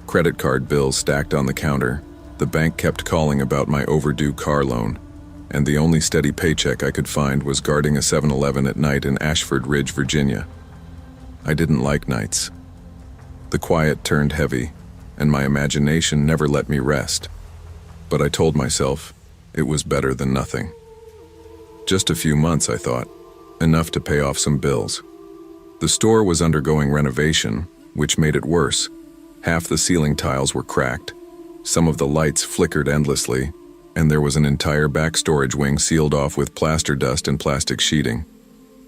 Credit card bills stacked on the counter, the bank kept calling about my overdue car loan, and the only steady paycheck I could find was guarding a 7-Eleven at night in Ashford Ridge, Virginia. I didn't like nights. The quiet turned heavy, and my imagination never let me rest. But I told myself it was better than nothing. Just a few months, I thought, enough to pay off some bills. The store was undergoing renovation, which made it worse. Half the ceiling tiles were cracked, some of the lights flickered endlessly, and there was an entire back storage wing sealed off with plaster dust and plastic sheeting.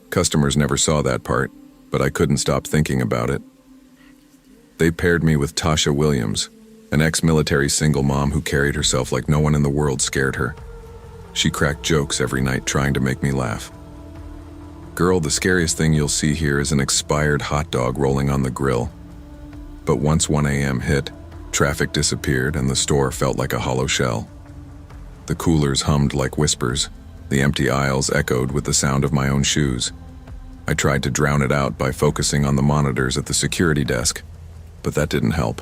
Customers never saw that part, but I couldn't stop thinking about it. They paired me with Tasha Williams, an ex-military single mom who carried herself like no one in the world scared her. She cracked jokes every night trying to make me laugh. Girl, the scariest thing you'll see here is an expired hot dog rolling on the grill. But once 1 a.m. hit, traffic disappeared and the store felt like a hollow shell. The coolers hummed like whispers. The empty aisles echoed with the sound of my own shoes. I tried to drown it out by focusing on the monitors at the security desk, but that didn't help.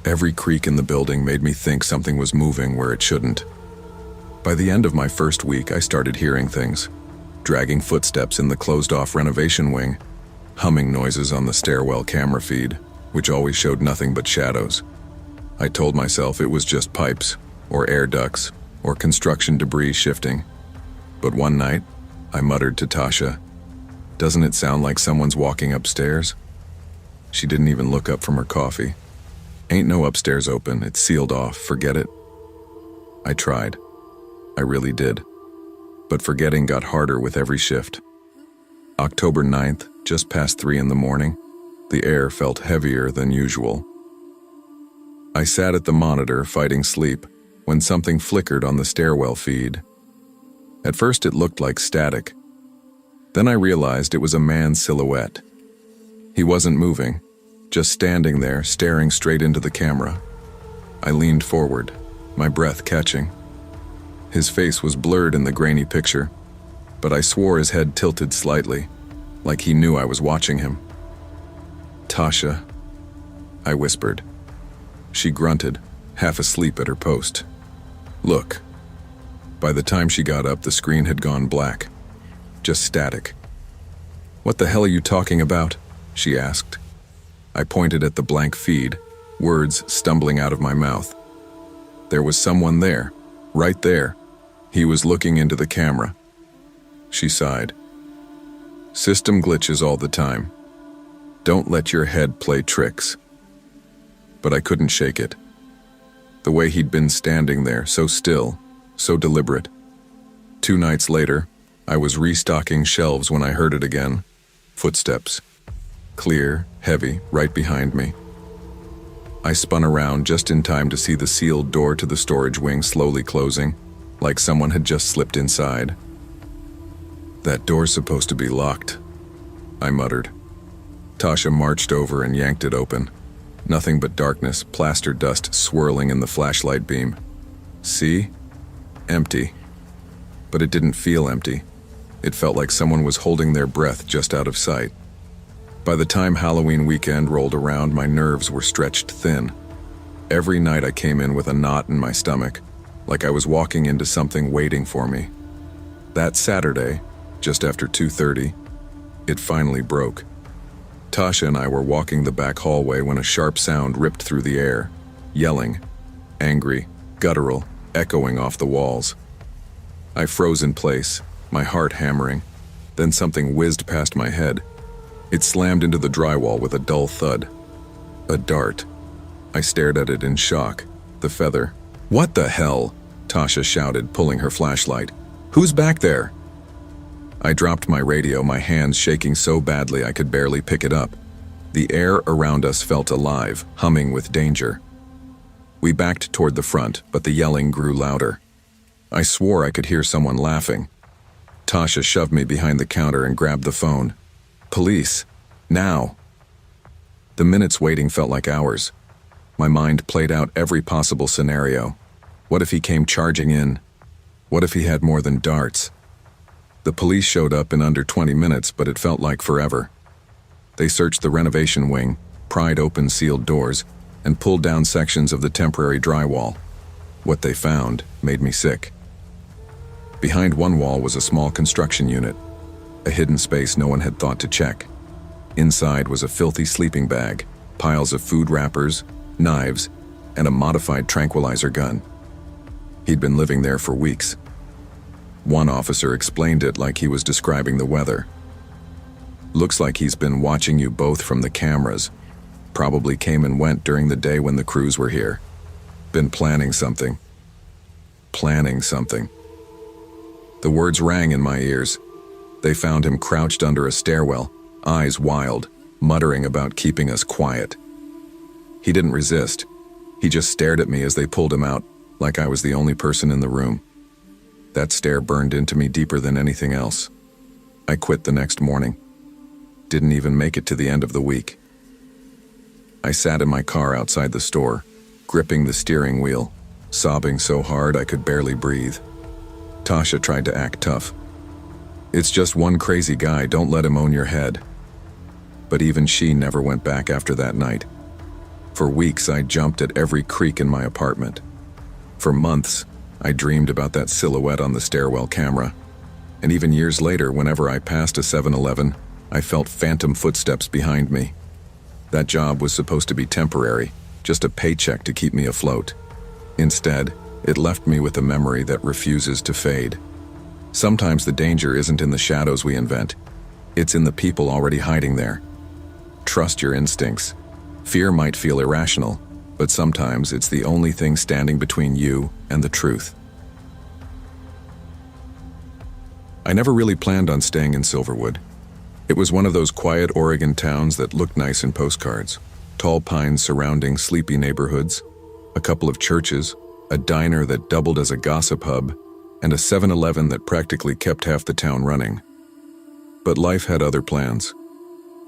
Every creak in the building made me think something was moving where it shouldn't. By the end of my first week, I started hearing things. Dragging footsteps in the closed-off renovation wing, humming noises on the stairwell camera feed, which always showed nothing but shadows. I told myself it was just pipes, or air ducts, or construction debris shifting. But one night, I muttered to Tasha, "Doesn't it sound like someone's walking upstairs?" She didn't even look up from her coffee. "Ain't no upstairs open, it's sealed off, forget it." I tried. I really did. But forgetting got harder with every shift. October 9th, just past 3 in the morning, the air felt heavier than usual. I sat at the monitor fighting sleep when something flickered on the stairwell feed. At first it looked like static. Then I realized it was a man's silhouette. He wasn't moving, just standing there staring straight into the camera. I leaned forward, my breath catching. His face was blurred in the grainy picture, but I swore his head tilted slightly, like he knew I was watching him. "Tasha," I whispered. She grunted, half asleep at her post. Look. By the time she got up, the screen had gone black. Just static. What the hell are you talking about? She asked. I pointed at the blank feed, words stumbling out of my mouth. There was someone there, right there. He was looking into the camera. She sighed. System glitches all the time. Don't let your head play tricks. But I couldn't shake it. The way he'd been standing there, so still, so deliberate. 2 nights later, I was restocking shelves when I heard it again. Footsteps. Clear, heavy, right behind me. I spun around just in time to see the sealed door to the storage wing slowly closing, like someone had just slipped inside. That door's supposed to be locked, I muttered. Tasha marched over and yanked it open. Nothing but darkness, plaster dust swirling in the flashlight beam. See? Empty. But it didn't feel empty. It felt like someone was holding their breath just out of sight. By the time Halloween weekend rolled around, my nerves were stretched thin. Every night I came in with a knot in my stomach, like I was walking into something waiting for me. That Saturday, just after 2:30, it finally broke. Tasha and I were walking the back hallway when a sharp sound ripped through the air, yelling, angry, guttural, echoing off the walls. I froze in place, my heart hammering. Then something whizzed past my head. It slammed into the drywall with a dull thud. A dart. I stared at it in shock. The feather. What the hell? Tasha shouted, pulling her flashlight. Who's back there? I dropped my radio, my hands shaking so badly I could barely pick it up. The air around us felt alive, humming with danger. We backed toward the front, but the yelling grew louder. I swore I could hear someone laughing. Tasha shoved me behind the counter and grabbed the phone. Police. Now. The minutes waiting felt like hours. My mind played out every possible scenario. What if he came charging in? What if he had more than darts? The police showed up in under 20 minutes, but it felt like forever. They searched the renovation wing, pried open sealed doors, and pulled down sections of the temporary drywall. What they found made me sick. Behind one wall was a small construction unit, a hidden space no one had thought to check. Inside was a filthy sleeping bag, piles of food wrappers, knives, and a modified tranquilizer gun. He'd been living there for weeks. One officer explained it like he was describing the weather. Looks like he's been watching you both from the cameras. Probably came and went during the day when the crews were here. Been planning something. Planning something. The words rang in my ears. They found him crouched under a stairwell, eyes wild, muttering about keeping us quiet. He didn't resist. He just stared at me as they pulled him out, like I was the only person in the room. That stare burned into me deeper than anything else. I quit the next morning. Didn't even make it to the end of the week. I sat in my car outside the store, gripping the steering wheel, sobbing so hard I could barely breathe. Tasha tried to act tough. It's just one crazy guy, don't let him own your head. But even she never went back after that night. For weeks I jumped at every creak in my apartment. For months, I dreamed about that silhouette on the stairwell camera. And even years later, whenever I passed a 7-Eleven, I felt phantom footsteps behind me. That job was supposed to be temporary, just a paycheck to keep me afloat. Instead, it left me with a memory that refuses to fade. Sometimes the danger isn't in the shadows we invent. It's in the people already hiding there. Trust your instincts. Fear might feel irrational, but sometimes it's the only thing standing between you and the truth. I never really planned on staying in Silverwood. It was one of those quiet Oregon towns that looked nice in postcards. Tall pines surrounding sleepy neighborhoods, a couple of churches, a diner that doubled as a gossip hub, and a 7-Eleven that practically kept half the town running. But life had other plans.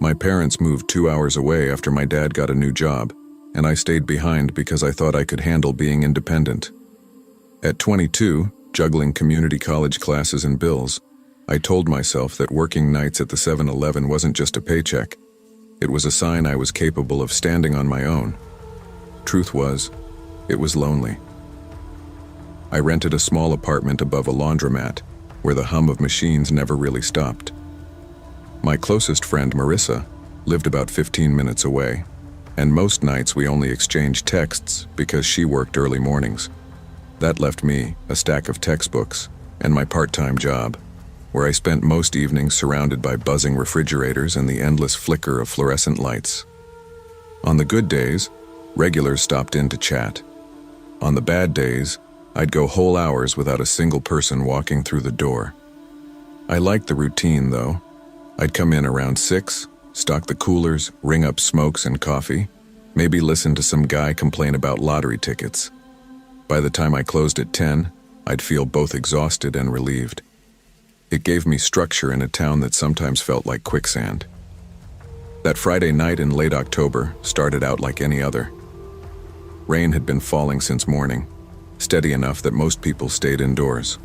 My parents moved 2 hours away after my dad got a new job, and I stayed behind because I thought I could handle being independent. At 22, juggling community college classes and bills, I told myself that working nights at the 7-Eleven wasn't just a paycheck. It was a sign I was capable of standing on my own. Truth was, it was lonely. I rented a small apartment above a laundromat, where the hum of machines never really stopped. My closest friend, Marissa, lived about 15 minutes away, and most nights we only exchanged texts because she worked early mornings. That left me a stack of textbooks and my part-time job, where I spent most evenings surrounded by buzzing refrigerators and the endless flicker of fluorescent lights. On the good days, regulars stopped in to chat. On the bad days, I'd go whole hours without a single person walking through the door. I liked the routine, though. I'd come in around 6, stock the coolers, ring up smokes and coffee, maybe listen to some guy complain about lottery tickets. By the time I closed at 10, I'd feel both exhausted and relieved. It gave me structure in a town that sometimes felt like quicksand. That Friday night in late October started out like any other. Rain had been falling since morning, steady enough that most people stayed indoors.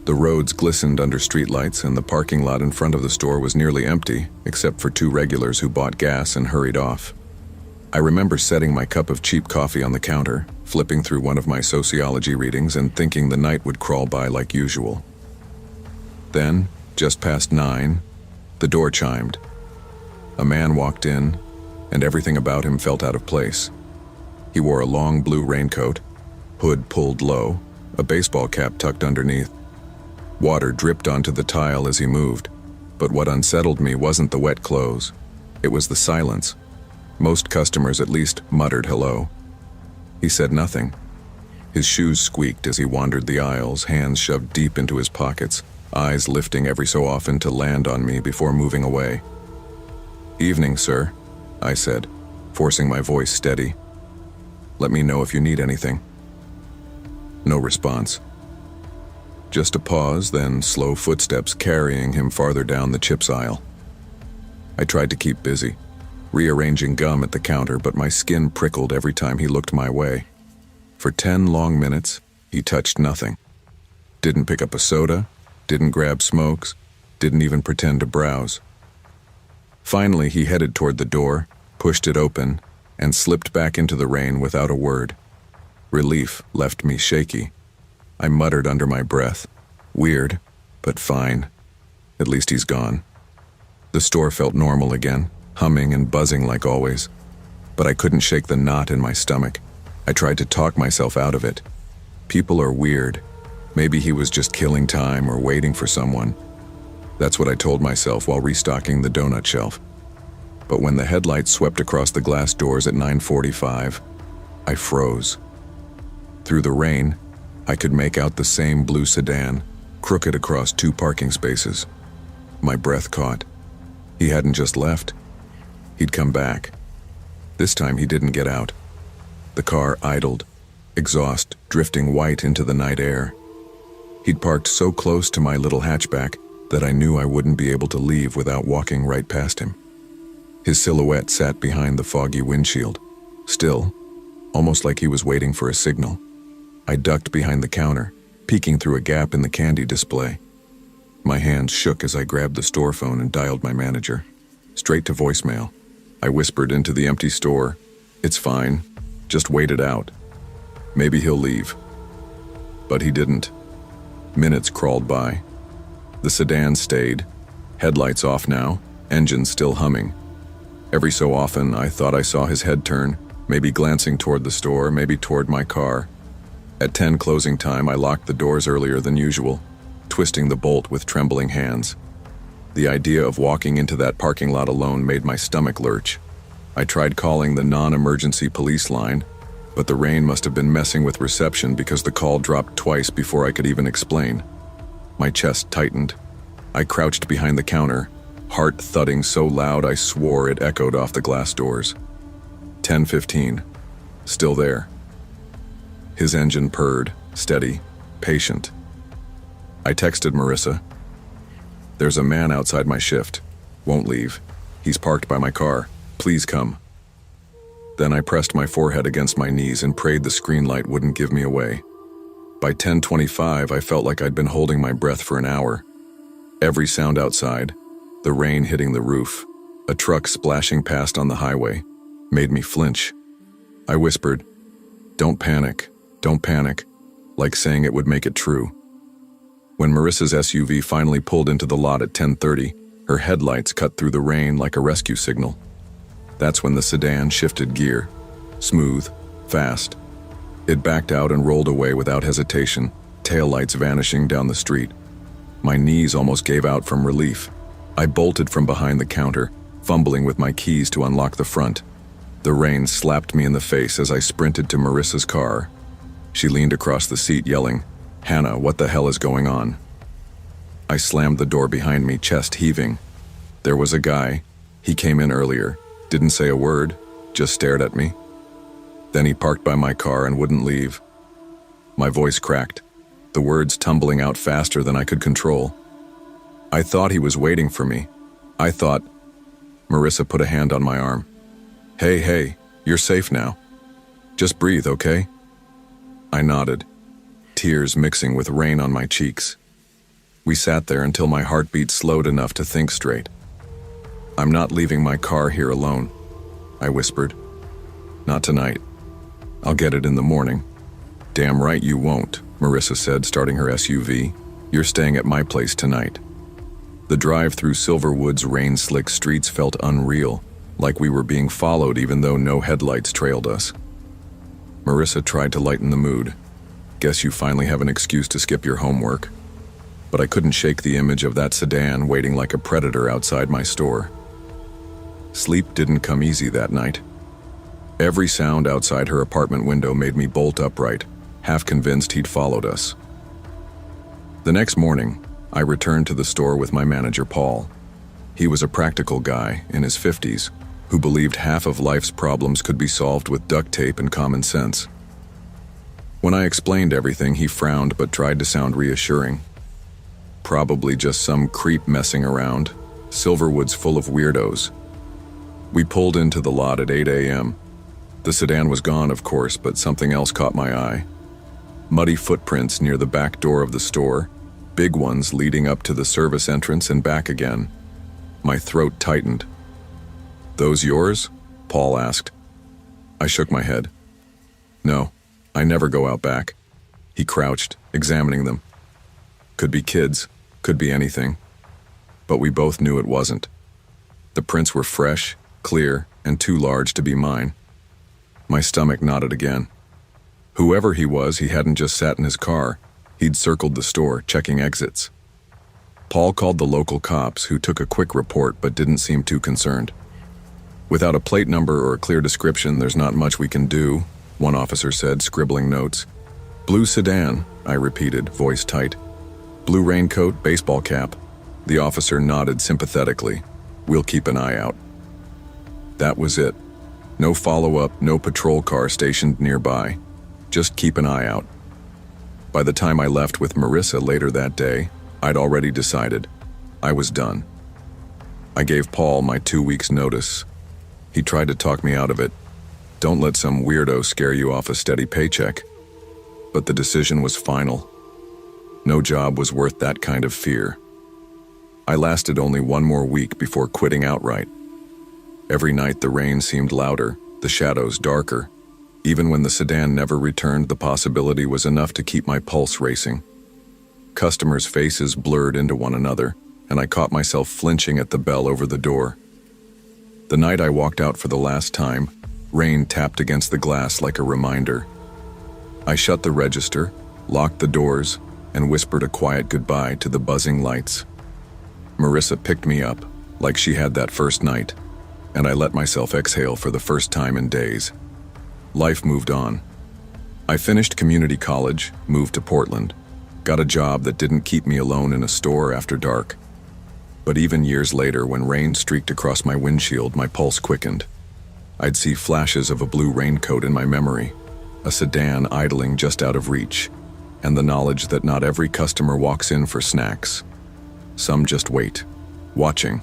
The roads glistened under streetlights, and the parking lot in front of the store was nearly empty, except for 2 regulars who bought gas and hurried off. I remember setting my cup of cheap coffee on the counter, flipping through one of my sociology readings and thinking the night would crawl by like usual. Then, just past 9, the door chimed. A man walked in, and everything about him felt out of place. He wore a long blue raincoat, hood pulled low, a baseball cap tucked underneath. Water dripped onto the tile as he moved, but what unsettled me wasn't the wet clothes. It was the silence. Most customers at least muttered hello. He said nothing. His shoes squeaked as he wandered the aisles, hands shoved deep into his pockets, eyes lifting every so often to land on me before moving away. "Evening, sir," I said, forcing my voice steady. "Let me know if you need anything." No response. Just a pause, then slow footsteps carrying him farther down the chips aisle. I tried to keep busy, rearranging gum at the counter, but my skin prickled every time he looked my way. For 10 long minutes, he touched nothing. Didn't pick up a soda, didn't grab smokes, didn't even pretend to browse. Finally, he headed toward the door, pushed it open, and slipped back into the rain without a word. Relief left me shaky. I muttered under my breath, "Weird, but fine. At least he's gone." The store felt normal again, humming and buzzing like always. But I couldn't shake the knot in my stomach. I tried to talk myself out of it. People are weird. Maybe he was just killing time or waiting for someone. That's what I told myself while restocking the donut shelf. But when the headlights swept across the glass doors at 9:45, I froze. Through the rain, I could make out the same blue sedan, crooked across 2 parking spaces. My breath caught. He hadn't just left. He'd come back. This time he didn't get out. The car idled, exhaust drifting white into the night air. He'd parked so close to my little hatchback that I knew I wouldn't be able to leave without walking right past him. His silhouette sat behind the foggy windshield, still, almost like he was waiting for a signal. I ducked behind the counter, peeking through a gap in the candy display. My hands shook as I grabbed the store phone and dialed my manager. Straight to voicemail. I whispered into the empty store, "It's fine. Just wait it out. Maybe he'll leave." But he didn't. Minutes crawled by. The sedan stayed, headlights off now, engine still humming. Every so often, I thought I saw his head turn, maybe glancing toward the store, maybe toward my car. At 10 closing time, I locked the doors earlier than usual, twisting the bolt with trembling hands. The idea of walking into that parking lot alone made my stomach lurch. I tried calling the non-emergency police line, but the rain must have been messing with reception because the call dropped twice before I could even explain. My chest tightened. I crouched behind the counter, heart thudding so loud I swore it echoed off the glass doors. 10:15. Still there. His engine purred, steady, patient. I texted Marissa. "There's a man outside my shift. Won't leave. He's parked by my car. Please come." Then I pressed my forehead against my knees and prayed the screen light wouldn't give me away. By 10:25, I felt like I'd been holding my breath for an hour. Every sound outside, the rain hitting the roof, a truck splashing past on the highway, made me flinch. I whispered, "Don't panic, don't panic." like saying it would make it true. When Marissa's SUV finally pulled into the lot at 10:30, her headlights cut through the rain like a rescue signal. That's when the sedan shifted gear. Smooth, fast. It backed out and rolled away without hesitation, taillights vanishing down the street. My knees almost gave out from relief. I bolted from behind the counter, fumbling with my keys to unlock the front. The rain slapped me in the face as I sprinted to Marissa's car. She leaned across the seat yelling, "Hannah, what the hell is going on?" I slammed the door behind me, chest heaving. There was a guy. He came in earlier, didn't say a word, just stared at me. Then he parked by my car and wouldn't leave. My voice cracked, the words tumbling out faster than I could control. I thought he was waiting for me. I thought... Marissa put a hand on my arm. Hey, you're safe now. Just breathe, okay?" I nodded, tears mixing with rain on my cheeks. We sat there until my heartbeat slowed enough to think straight. "I'm not leaving my car here alone," I whispered. "Not tonight. I'll get it in the morning." "Damn right you won't," Marissa said, starting her SUV. "You're staying at my place tonight." The drive through Silverwood's rain-slick streets felt unreal, like we were being followed even though no headlights trailed us. Marissa tried to lighten the mood. "Guess you finally have an excuse to skip your homework." But I couldn't shake the image of that sedan waiting like a predator outside my store. Sleep didn't come easy that night. Every sound outside her apartment window made me bolt upright, half convinced he'd followed us. The next morning, I returned to the store with my manager, Paul. He was a practical guy in his 50s who believed half of life's problems could be solved with duct tape and common sense. When I explained everything, he frowned but tried to sound reassuring. Probably just some creep messing around. Silverwood's full of weirdos. We pulled into the lot at 8 a.m. The sedan was gone, of course, but something else caught my eye. Muddy footprints near the back door of the store, big ones leading up to the service entrance and back again. My throat tightened. "Those yours?" Paul asked. I shook my head. "No, I never go out back." He crouched, examining them. Could be kids, could be anything. But we both knew it wasn't. The prints were fresh, clear, and too large to be mine. My stomach knotted again. Whoever he was, he hadn't just sat in his car. He'd circled the store, checking exits. Paul called the local cops, who took a quick report but didn't seem too concerned. "Without a plate number or a clear description, there's not much we can do," one officer said, scribbling notes. "Blue sedan," I repeated, voice tight. "Blue raincoat, baseball cap." The officer nodded sympathetically. "We'll keep an eye out." That was it. No follow-up, no patrol car stationed nearby. Just keep an eye out. By the time I left with Marissa later that day, I'd already decided. I was done. I gave Paul my 2 weeks' notice. He tried to talk me out of it. Don't let some weirdo scare you off a steady paycheck. But the decision was final. No job was worth that kind of fear. I lasted only 1 more week before quitting outright. Every night the rain seemed louder, the shadows darker. Even when the sedan never returned, the possibility was enough to keep my pulse racing. Customers' faces blurred into one another, and I caught myself flinching at the bell over the door. The night I walked out for the last time, rain tapped against the glass like a reminder. I shut the register, locked the doors, and whispered a quiet goodbye to the buzzing lights. Marissa picked me up, like she had that first night, and I let myself exhale for the first time in days. Life moved on. I finished community college, moved to Portland, got a job that didn't keep me alone in a store after dark. But even years later, when rain streaked across my windshield, my pulse quickened. I'd see flashes of a blue raincoat in my memory, a sedan idling just out of reach, and the knowledge that not every customer walks in for snacks. Some just wait, watching.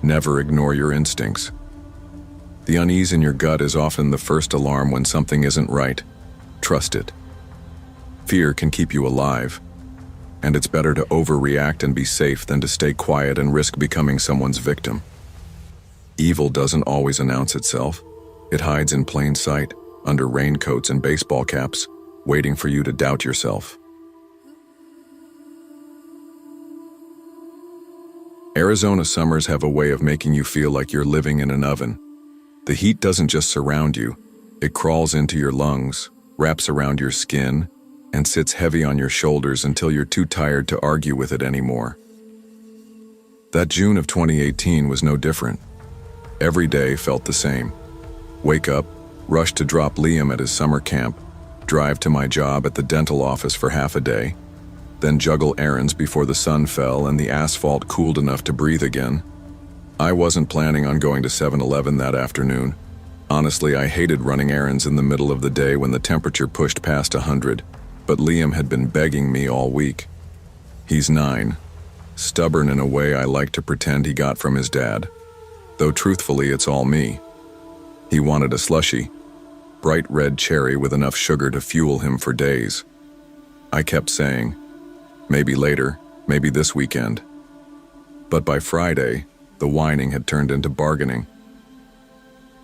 Never ignore your instincts. The unease in your gut is often the first alarm when something isn't right. Trust it. Fear can keep you alive, and it's better to overreact and be safe than to stay quiet and risk becoming someone's victim. Evil doesn't always announce itself. It hides in plain sight, under raincoats and baseball caps, waiting for you to doubt yourself. Arizona summers have a way of making you feel like you're living in an oven. The heat doesn't just surround you, it crawls into your lungs, wraps around your skin, and sits heavy on your shoulders until you're too tired to argue with it anymore. That June of 2018 was no different. Every day felt the same. Wake up, rush to drop Liam at his summer camp, drive to my job at the dental office for half a day, then juggle errands before the sun fell and the asphalt cooled enough to breathe again. I wasn't planning on going to 7-Eleven that afternoon. Honestly, I hated running errands in the middle of the day when the temperature pushed past 100, but Liam had been begging me all week. He's 9, stubborn in a way I like to pretend he got from his dad, though truthfully it's all me. He wanted a slushie, bright red cherry with enough sugar to fuel him for days. I kept saying, maybe later, maybe this weekend. But by Friday, the whining had turned into bargaining.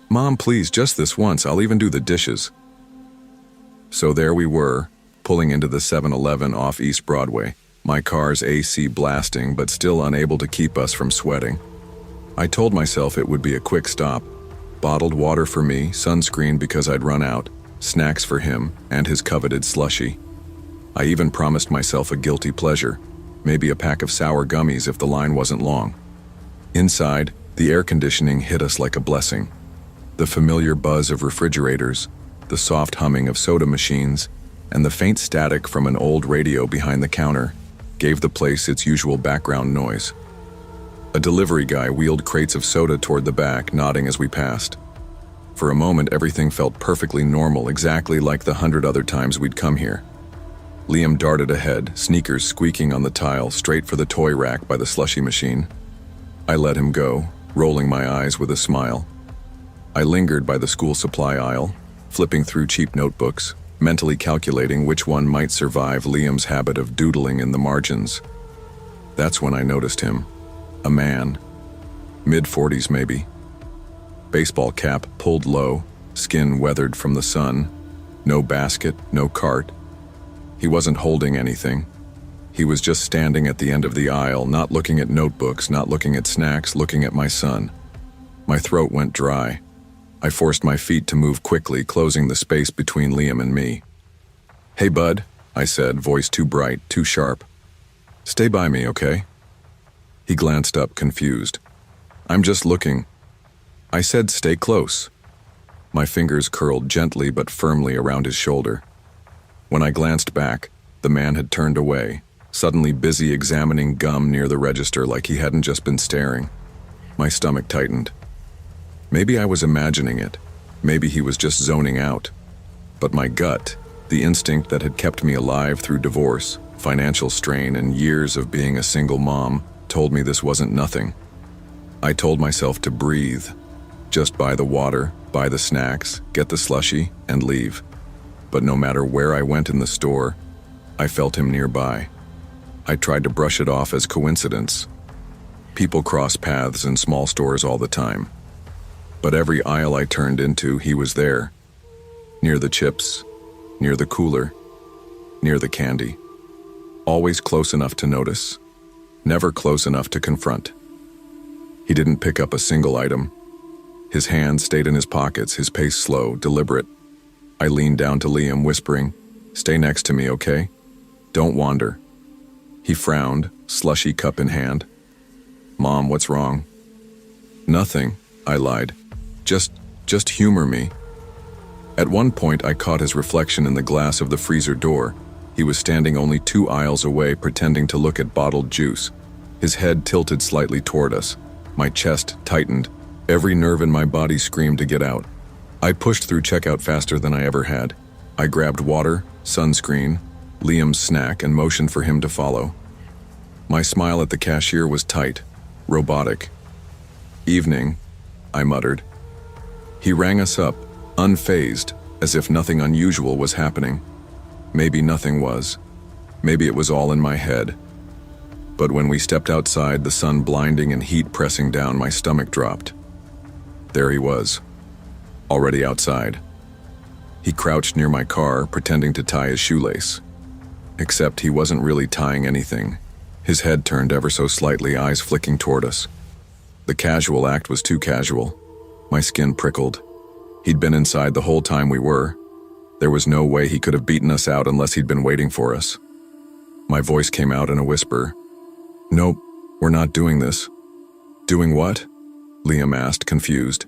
Mom, please, just this once, I'll even do the dishes. So there we were, pulling into the 7-Eleven off East Broadway, my car's AC blasting but still unable to keep us from sweating. I told myself it would be a quick stop. Bottled water for me, sunscreen because I'd run out, snacks for him, and his coveted slushie. I even promised myself a guilty pleasure, maybe a pack of sour gummies if the line wasn't long. Inside, the air conditioning hit us like a blessing. The familiar buzz of refrigerators, the soft humming of soda machines, and the faint static from an old radio behind the counter gave the place its usual background noise. A delivery guy wheeled crates of soda toward the back, nodding as we passed. For a moment, everything felt perfectly normal, exactly like the 100 other times we'd come here. Liam darted ahead, sneakers squeaking on the tile, straight for the toy rack by the slushie machine. I let him go, rolling my eyes with a smile. I lingered by the school supply aisle, flipping through cheap notebooks, mentally calculating which one might survive Liam's habit of doodling in the margins. That's when I noticed him. A man. Mid-40s maybe. Baseball cap pulled low, skin weathered from the sun. No basket, no cart. He wasn't holding anything. He was just standing at the end of the aisle, not looking at notebooks, not looking at snacks, looking at my son. My throat went dry. I forced my feet to move quickly, closing the space between Liam and me. "Hey, bud," I said, voice too bright, too sharp. "Stay by me, okay?" He glanced up, confused. "I'm just looking." I said, "Stay close." My fingers curled gently but firmly around his shoulder. When I glanced back, the man had turned away, suddenly busy examining gum near the register like he hadn't just been staring. My stomach tightened. Maybe I was imagining it. Maybe he was just zoning out. But my gut, the instinct that had kept me alive through divorce, financial strain, and years of being a single mom, told me this wasn't nothing. I told myself to breathe. Just buy the water, buy the snacks, get the slushie, and leave. But no matter where I went in the store, I felt him nearby. I tried to brush it off as coincidence. People cross paths in small stores all the time. But every aisle I turned into, he was there. Near the chips, near the cooler, near the candy. Always close enough to notice. Never close enough to confront. He didn't pick up a single item. His hands stayed in his pockets, his pace slow, deliberate. I leaned down to Liam, whispering, "Stay next to me, okay? Don't wander." He frowned, slushie cup in hand. "Mom, what's wrong?" "Nothing," I lied. Just humor me." At one point, I caught his reflection in the glass of the freezer door. He was standing only 2 aisles away, pretending to look at bottled juice. His head tilted slightly toward us. My chest tightened. Every nerve in my body screamed to get out. I pushed through checkout faster than I ever had. I grabbed water, sunscreen, Liam's snack, and motioned for him to follow. My smile at the cashier was tight, robotic. "Evening," I muttered. He rang us up, unfazed, as if nothing unusual was happening. Maybe nothing was. Maybe it was all in my head. But when we stepped outside, the sun blinding and heat pressing down, my stomach dropped. There he was, already outside. He crouched near my car, pretending to tie his shoelace. Except he wasn't really tying anything. His head turned ever so slightly, eyes flicking toward us. The casual act was too casual. My skin prickled. He'd been inside the whole time we were. There was no way he could have beaten us out unless he'd been waiting for us. My voice came out in a whisper. "Nope, we're not doing this." "Doing what?" Liam asked, confused.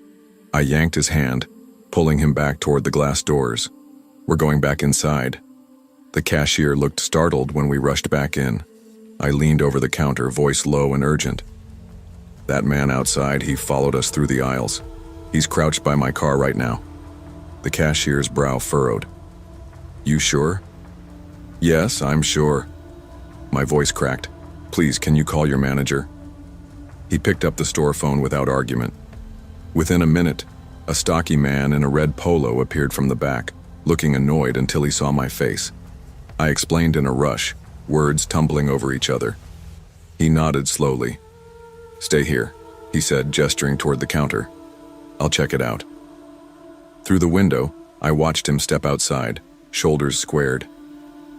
I yanked his hand, pulling him back toward the glass doors. "We're going back inside." The cashier looked startled when we rushed back in. I leaned over the counter, voice low and urgent. "That man outside, he followed us through the aisles. He's crouched by my car right now." The cashier's brow furrowed. "You sure?" "Yes, I'm sure." My voice cracked. "Please, can you call your manager?" He picked up the store phone without argument. Within a minute, a stocky man in a red polo appeared from the back, looking annoyed until he saw my face. I explained in a rush, words tumbling over each other. He nodded slowly. "Stay here," he said, gesturing toward the counter. "I'll check it out." Through the window, I watched him step outside, shoulders squared.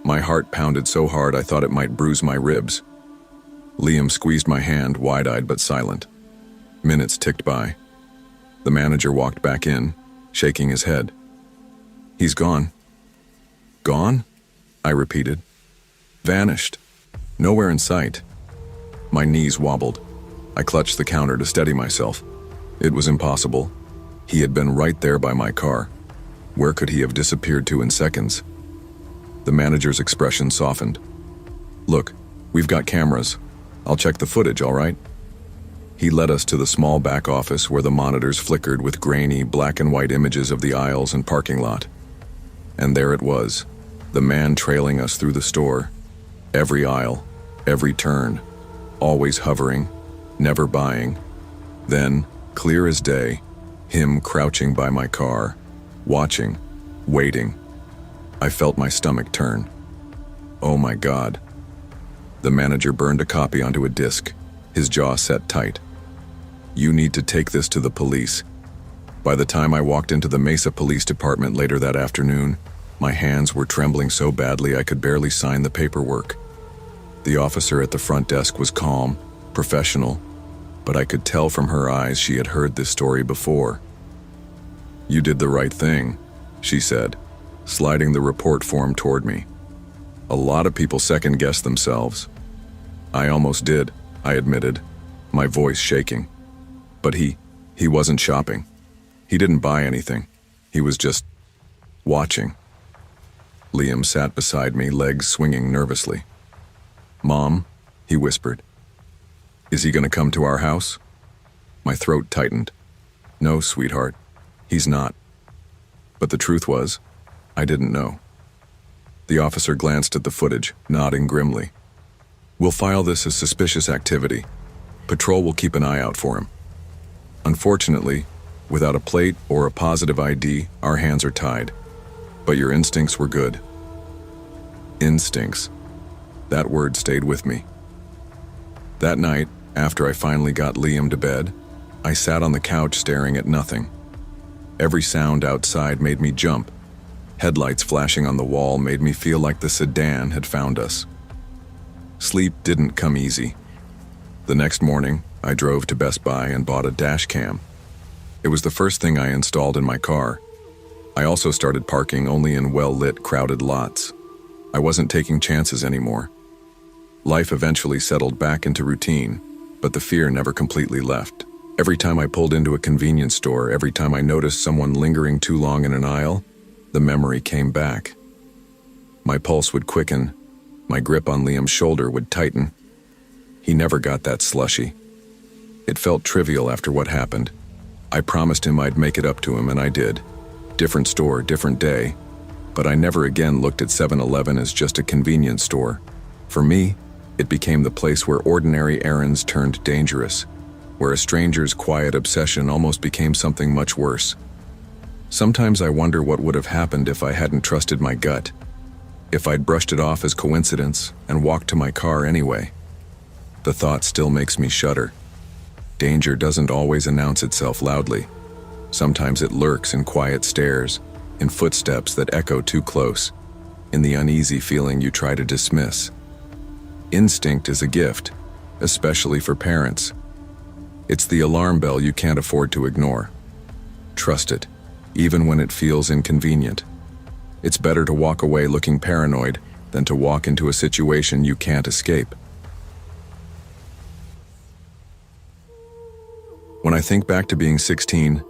My heart pounded so hard I thought it might bruise my ribs. Liam squeezed my hand, wide-eyed but silent. Minutes ticked by. The manager walked back in, shaking his head. "He's gone." "Gone?" I repeated. "Vanished. Nowhere in sight." My knees wobbled. I clutched the counter to steady myself. It was impossible. He had been right there by my car. Where could he have disappeared to in seconds? The manager's expression softened. "Look, we've got cameras. I'll check the footage, all right?" He led us to the small back office where the monitors flickered with grainy black and white images of the aisles and parking lot. And there it was, the man trailing us through the store. Every aisle, every turn, always hovering, never buying. Then, clear as day, him crouching by my car, watching, waiting. I felt my stomach turn. Oh my God. The manager burned a copy onto a disc, his jaw set tight. "You need to take this to the police." By the time I walked into the Mesa Police Department later that afternoon, my hands were trembling so badly I could barely sign the paperwork. The officer at the front desk was calm, professional, but I could tell from her eyes she had heard this story before. "You did the right thing," she said, sliding the report form toward me. "A lot of people second-guess themselves." "I almost did," I admitted, my voice shaking. "But he wasn't shopping. He didn't buy anything. He was just watching." Liam sat beside me, legs swinging nervously. "Mom," he whispered. "Is he going to come to our house?" My throat tightened. "No, sweetheart, he's not." But the truth was, I didn't know. The officer glanced at the footage, nodding grimly. "We'll file this as suspicious activity. Patrol will keep an eye out for him. Unfortunately, without a plate or a positive ID, our hands are tied. But your instincts were good." Instincts. That word stayed with me. That night, after I finally got Liam to bed, I sat on the couch staring at nothing. Every sound outside made me jump. Headlights flashing on the wall made me feel like the sedan had found us. Sleep didn't come easy. The next morning, I drove to Best Buy and bought a dash cam. It was the first thing I installed in my car. I also started parking only in well-lit, crowded lots. I wasn't taking chances anymore. Life eventually settled back into routine, but the fear never completely left. Every time I pulled into a convenience store, every time I noticed someone lingering too long in an aisle, the memory came back. My pulse would quicken, my grip on Liam's shoulder would tighten. He never got that slushy. It felt trivial after what happened. I promised him I'd make it up to him, and I did. Different store, different day. But I never again looked at 7-Eleven as just a convenience store. For me, it became the place where ordinary errands turned dangerous, where a stranger's quiet obsession almost became something much worse. Sometimes I wonder what would have happened if I hadn't trusted my gut, if I'd brushed it off as coincidence and walked to my car anyway. The thought still makes me shudder. Danger doesn't always announce itself loudly. Sometimes it lurks in quiet stares, in footsteps that echo too close, in the uneasy feeling you try to dismiss. Instinct is a gift, especially for parents. It's the alarm bell you can't afford to ignore. Trust it, even when it feels inconvenient. It's better to walk away looking paranoid than to walk into a situation you can't escape. When I think back to being 16,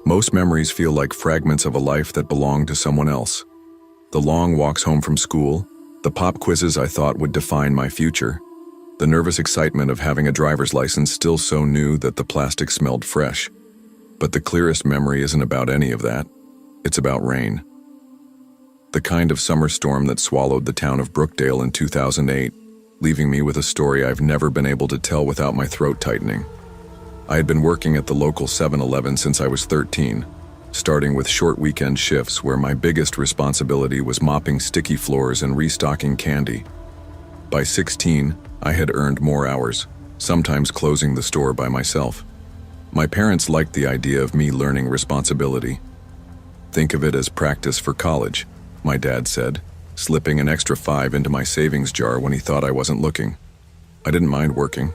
most memories feel like fragments of a life that belonged to someone else. The long walks home from school, the pop quizzes I thought would define my future, the nervous excitement of having a driver's license still so new that the plastic smelled fresh. But the clearest memory isn't about any of that. It's about rain. The kind of summer storm that swallowed the town of Brookdale in 2008, leaving me with a story I've never been able to tell without my throat tightening. I had been working at the local 7-Eleven since I was 13, starting with short weekend shifts where my biggest responsibility was mopping sticky floors and restocking candy. By 16, I had earned more hours, sometimes closing the store by myself. My parents liked the idea of me learning responsibility. "Think of it as practice for college," my dad said, slipping an extra $5 into my savings jar when he thought I wasn't looking. I didn't mind working.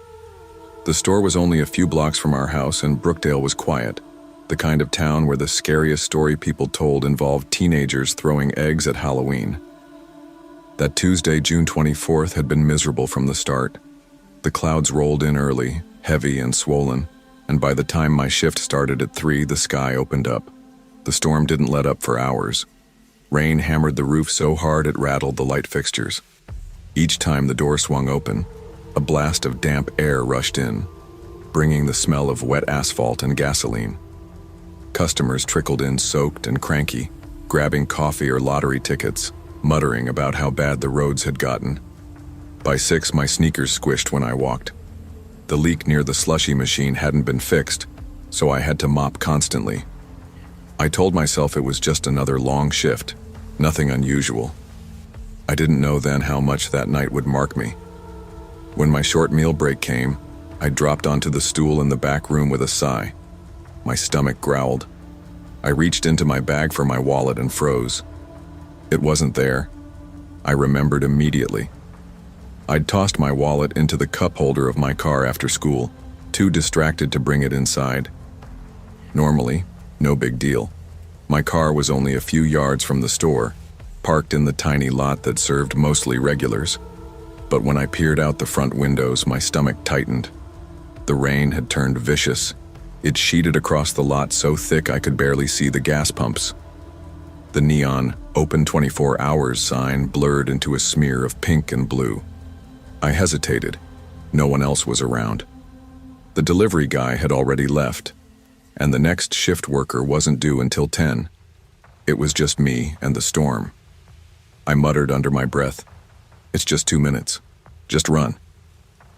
The store was only a few blocks from our house, and Brookdale was quiet, the kind of town where the scariest story people told involved teenagers throwing eggs at Halloween. That Tuesday, June 24th, had been miserable from the start. The clouds rolled in early, heavy and swollen, and by the time my shift started at 3, the sky opened up. The storm didn't let up for hours. Rain hammered the roof so hard it rattled the light fixtures. Each time the door swung open, a blast of damp air rushed in, bringing the smell of wet asphalt and gasoline. Customers trickled in soaked and cranky, grabbing coffee or lottery tickets, muttering about how bad the roads had gotten. By 6, my sneakers squished when I walked. The leak near the slushy machine hadn't been fixed, so I had to mop constantly. I told myself it was just another long shift, nothing unusual. I didn't know then how much that night would mark me. When my short meal break came, I dropped onto the stool in the back room with a sigh. My stomach growled. I reached into my bag for my wallet and froze. It wasn't there. I remembered immediately. I'd tossed my wallet into the cup holder of my car after school, too distracted to bring it inside. Normally, no big deal. My car was only a few yards from the store, parked in the tiny lot that served mostly regulars. But when I peered out the front windows, my stomach tightened. The rain had turned vicious. It sheeted across the lot so thick I could barely see the gas pumps. The neon, "Open 24 hours" sign blurred into a smear of pink and blue. I hesitated. No one else was around. The delivery guy had already left, and the next shift worker wasn't due until 10. It was just me and the storm. I muttered under my breath, "It's just 2 minutes. Just run."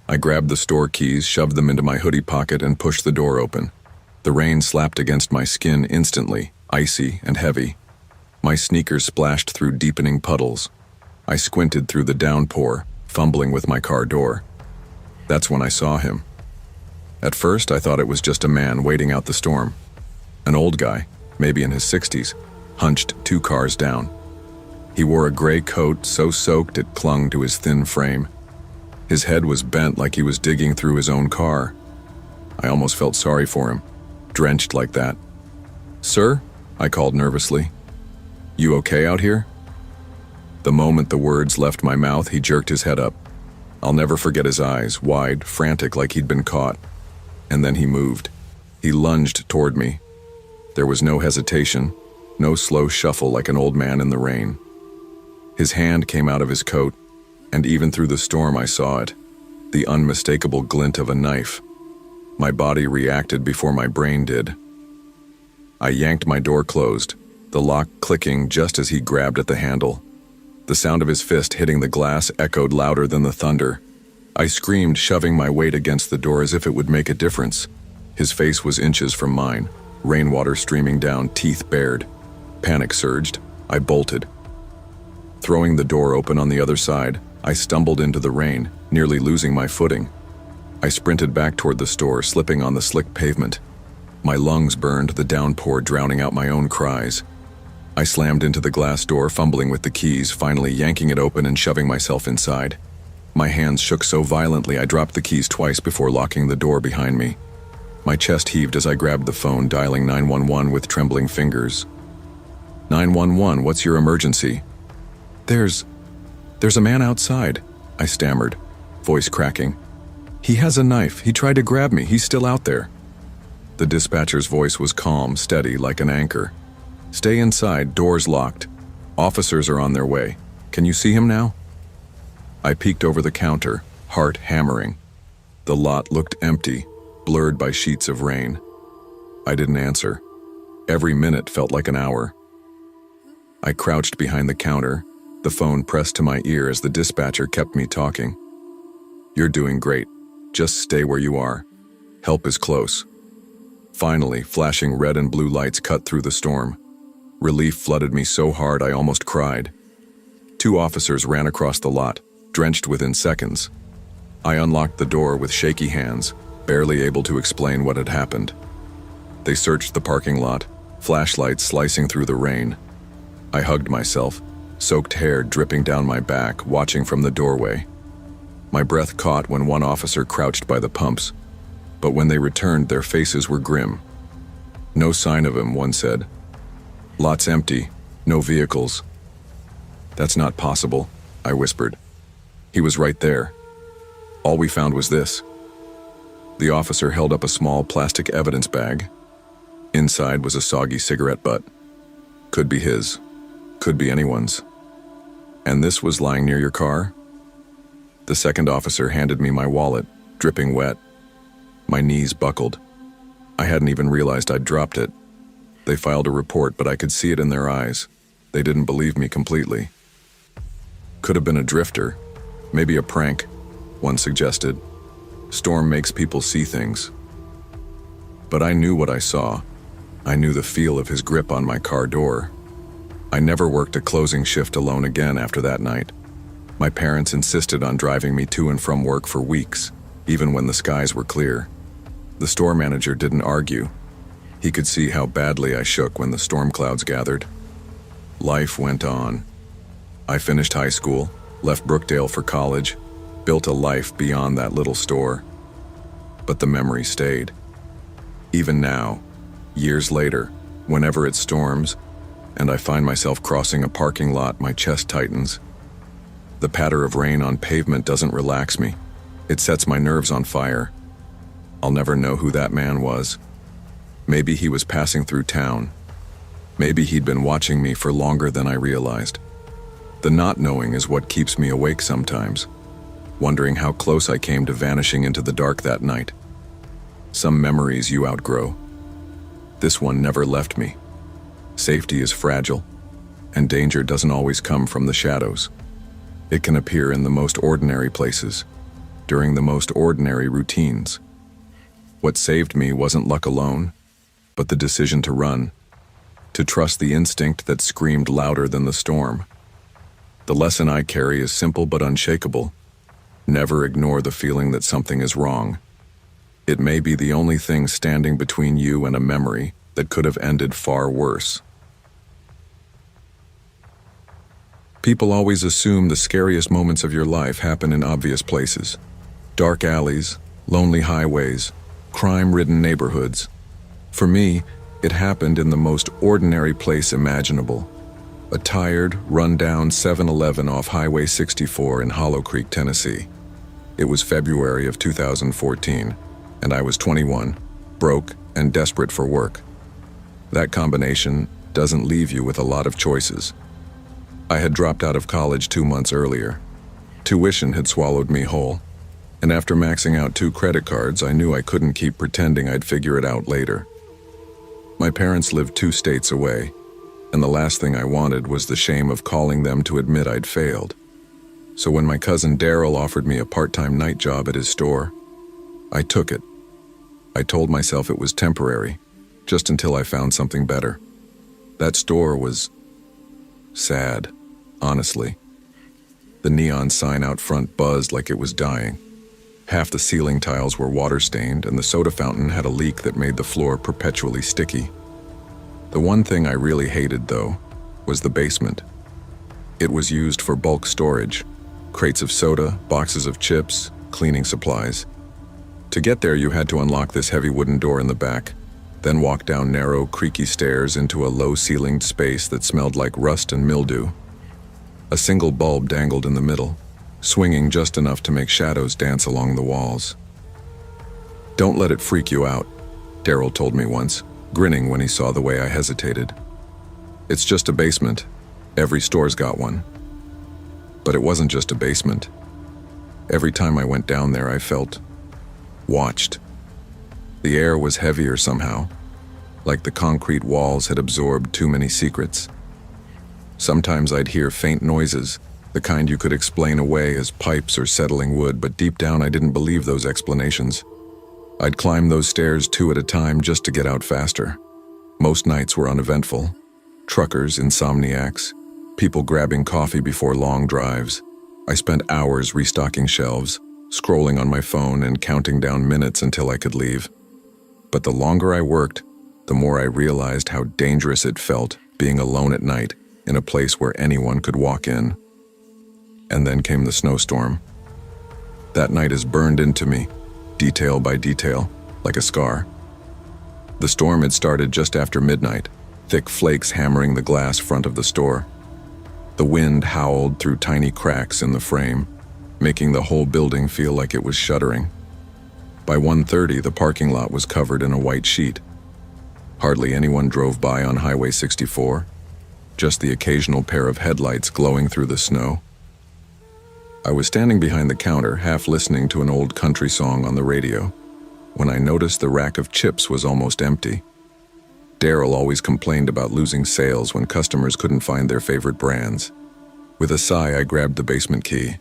I grabbed the store keys, shoved them into my hoodie pocket, and pushed the door open. The rain slapped against my skin instantly, icy and heavy. My sneakers splashed through deepening puddles. I squinted through the downpour, fumbling with my car door. That's when I saw him. At first, I thought it was just a man waiting out the storm. An old guy, maybe in his 60s, hunched 2 cars down. He wore a gray coat so soaked it clung to his thin frame. His head was bent like he was digging through his own car. I almost felt sorry for him, drenched like that. "Sir?" I called nervously. "You okay out here?" The moment the words left my mouth, he jerked his head up. I'll never forget his eyes, wide, frantic like he'd been caught. And then he moved. He lunged toward me. There was no hesitation, no slow shuffle like an old man in the rain. His hand came out of his coat, and even through the storm I saw it, the unmistakable glint of a knife. My body reacted before my brain did. I yanked my door closed, the lock clicking just as he grabbed at the handle. The sound of his fist hitting the glass echoed louder than the thunder. I screamed, shoving my weight against the door as if it would make a difference. His face was inches from mine, rainwater streaming down, teeth bared. Panic surged. I bolted. Throwing the door open on the other side, I stumbled into the rain, nearly losing my footing. I sprinted back toward the store, slipping on the slick pavement. My lungs burned, the downpour drowning out my own cries. I slammed into the glass door, fumbling with the keys, finally yanking it open and shoving myself inside. My hands shook so violently I dropped the keys twice before locking the door behind me. My chest heaved as I grabbed the phone, dialing 911 with trembling fingers. 911, what's your emergency? There's a man outside, I stammered, voice cracking. He has a knife. He tried to grab me. He's still out there. The dispatcher's voice was calm, steady, like an anchor. Stay inside, doors locked. Officers are on their way. Can you see him now? I peeked over the counter, heart hammering. The lot looked empty, blurred by sheets of rain. I didn't answer. Every minute felt like an hour. I crouched behind the counter, the phone pressed to my ear as the dispatcher kept me talking. You're doing great. Just stay where you are. Help is close. Finally, flashing red and blue lights cut through the storm. Relief flooded me so hard I almost cried. 2 officers ran across the lot, drenched within seconds. I unlocked the door with shaky hands, barely able to explain what had happened. They searched the parking lot, flashlights slicing through the rain. I hugged myself, soaked hair dripping down my back, watching from the doorway. My breath caught when one officer crouched by the pumps, but when they returned, their faces were grim. No sign of him, one said. Lot's empty, no vehicles. That's not possible, I whispered. He was right there. All we found was this. The officer held up a small plastic evidence bag. Inside was a soggy cigarette butt. Could be his, could be anyone's. And this was lying near your car? The second officer handed me my wallet, dripping wet. My knees buckled. I hadn't even realized I'd dropped it. They filed a report, but I could see it in their eyes. They didn't believe me completely. Could have been a drifter, maybe a prank, one suggested. Storm makes people see things. But I knew what I saw. I knew the feel of his grip on my car door. I never worked a closing shift alone again after that night. My parents insisted on driving me to and from work for weeks, even when the skies were clear. The store manager didn't argue. He could see how badly I shook when the storm clouds gathered. Life went on. I finished high school, left Brookdale for college, built a life beyond that little store. But the memory stayed. Even now, years later, whenever it storms, and I find myself crossing a parking lot, my chest tightens. The patter of rain on pavement doesn't relax me. It sets my nerves on fire. I'll never know who that man was. Maybe he was passing through town. Maybe he'd been watching me for longer than I realized. The not knowing is what keeps me awake sometimes, wondering how close I came to vanishing into the dark that night. Some memories you outgrow. This one never left me. Safety is fragile, and danger doesn't always come from the shadows. It can appear in the most ordinary places, during the most ordinary routines. What saved me wasn't luck alone, but the decision to run, to trust the instinct that screamed louder than the storm. The lesson I carry is simple but unshakable. Never ignore the feeling that something is wrong. It may be the only thing standing between you and a memory that could have ended far worse. People always assume the scariest moments of your life happen in obvious places. Dark alleys, lonely highways, crime-ridden neighborhoods. For me, it happened in the most ordinary place imaginable. A tired, run-down 7-Eleven off Highway 64 in Hollow Creek, Tennessee. It was February of 2014, and I was 21, broke, and desperate for work. That combination doesn't leave you with a lot of choices. I had dropped out of college 2 months earlier. Tuition had swallowed me whole, and after maxing out 2 credit cards, I knew I couldn't keep pretending I'd figure it out later. My parents lived 2 states away, and the last thing I wanted was the shame of calling them to admit I'd failed. So when my cousin Daryl offered me a part-time night job at his store, I took it. I told myself it was temporary, just until I found something better. That store was sad, honestly. The neon sign out front buzzed like it was dying. Half the ceiling tiles were water-stained, and the soda fountain had a leak that made the floor perpetually sticky. The one thing I really hated, though, was the basement. It was used for bulk storage, crates of soda, boxes of chips, cleaning supplies. To get there, you had to unlock this heavy wooden door in the back, then walk down narrow, creaky stairs into a low-ceilinged space that smelled like rust and mildew. A single bulb dangled in the middle, swinging just enough to make shadows dance along the walls. "Don't let it freak you out," Daryl told me once, grinning when he saw the way I hesitated. "It's just a basement. Every store's got one." But it wasn't just a basement. Every time I went down there, I felt watched. The air was heavier somehow, like the concrete walls had absorbed too many secrets. Sometimes I'd hear faint noises, the kind you could explain away as pipes or settling wood, but deep down I didn't believe those explanations. I'd climb those stairs 2 at a time just to get out faster. Most nights were uneventful. Truckers, insomniacs, people grabbing coffee before long drives. I spent hours restocking shelves, scrolling on my phone and counting down minutes until I could leave. But the longer I worked, the more I realized how dangerous it felt being alone at night in a place where anyone could walk in. And then came the snowstorm. That night is burned into me, detail by detail, like a scar. The storm had started just after midnight, thick flakes hammering the glass front of the store. The wind howled through tiny cracks in the frame, making the whole building feel like it was shuddering. By 1:30, the parking lot was covered in a white sheet. Hardly anyone drove by on Highway 64, just the occasional pair of headlights glowing through the snow. I was standing behind the counter, half listening to an old country song on the radio, when I noticed the rack of chips was almost empty. Daryl always complained about losing sales when customers couldn't find their favorite brands. With a sigh, I grabbed the basement key.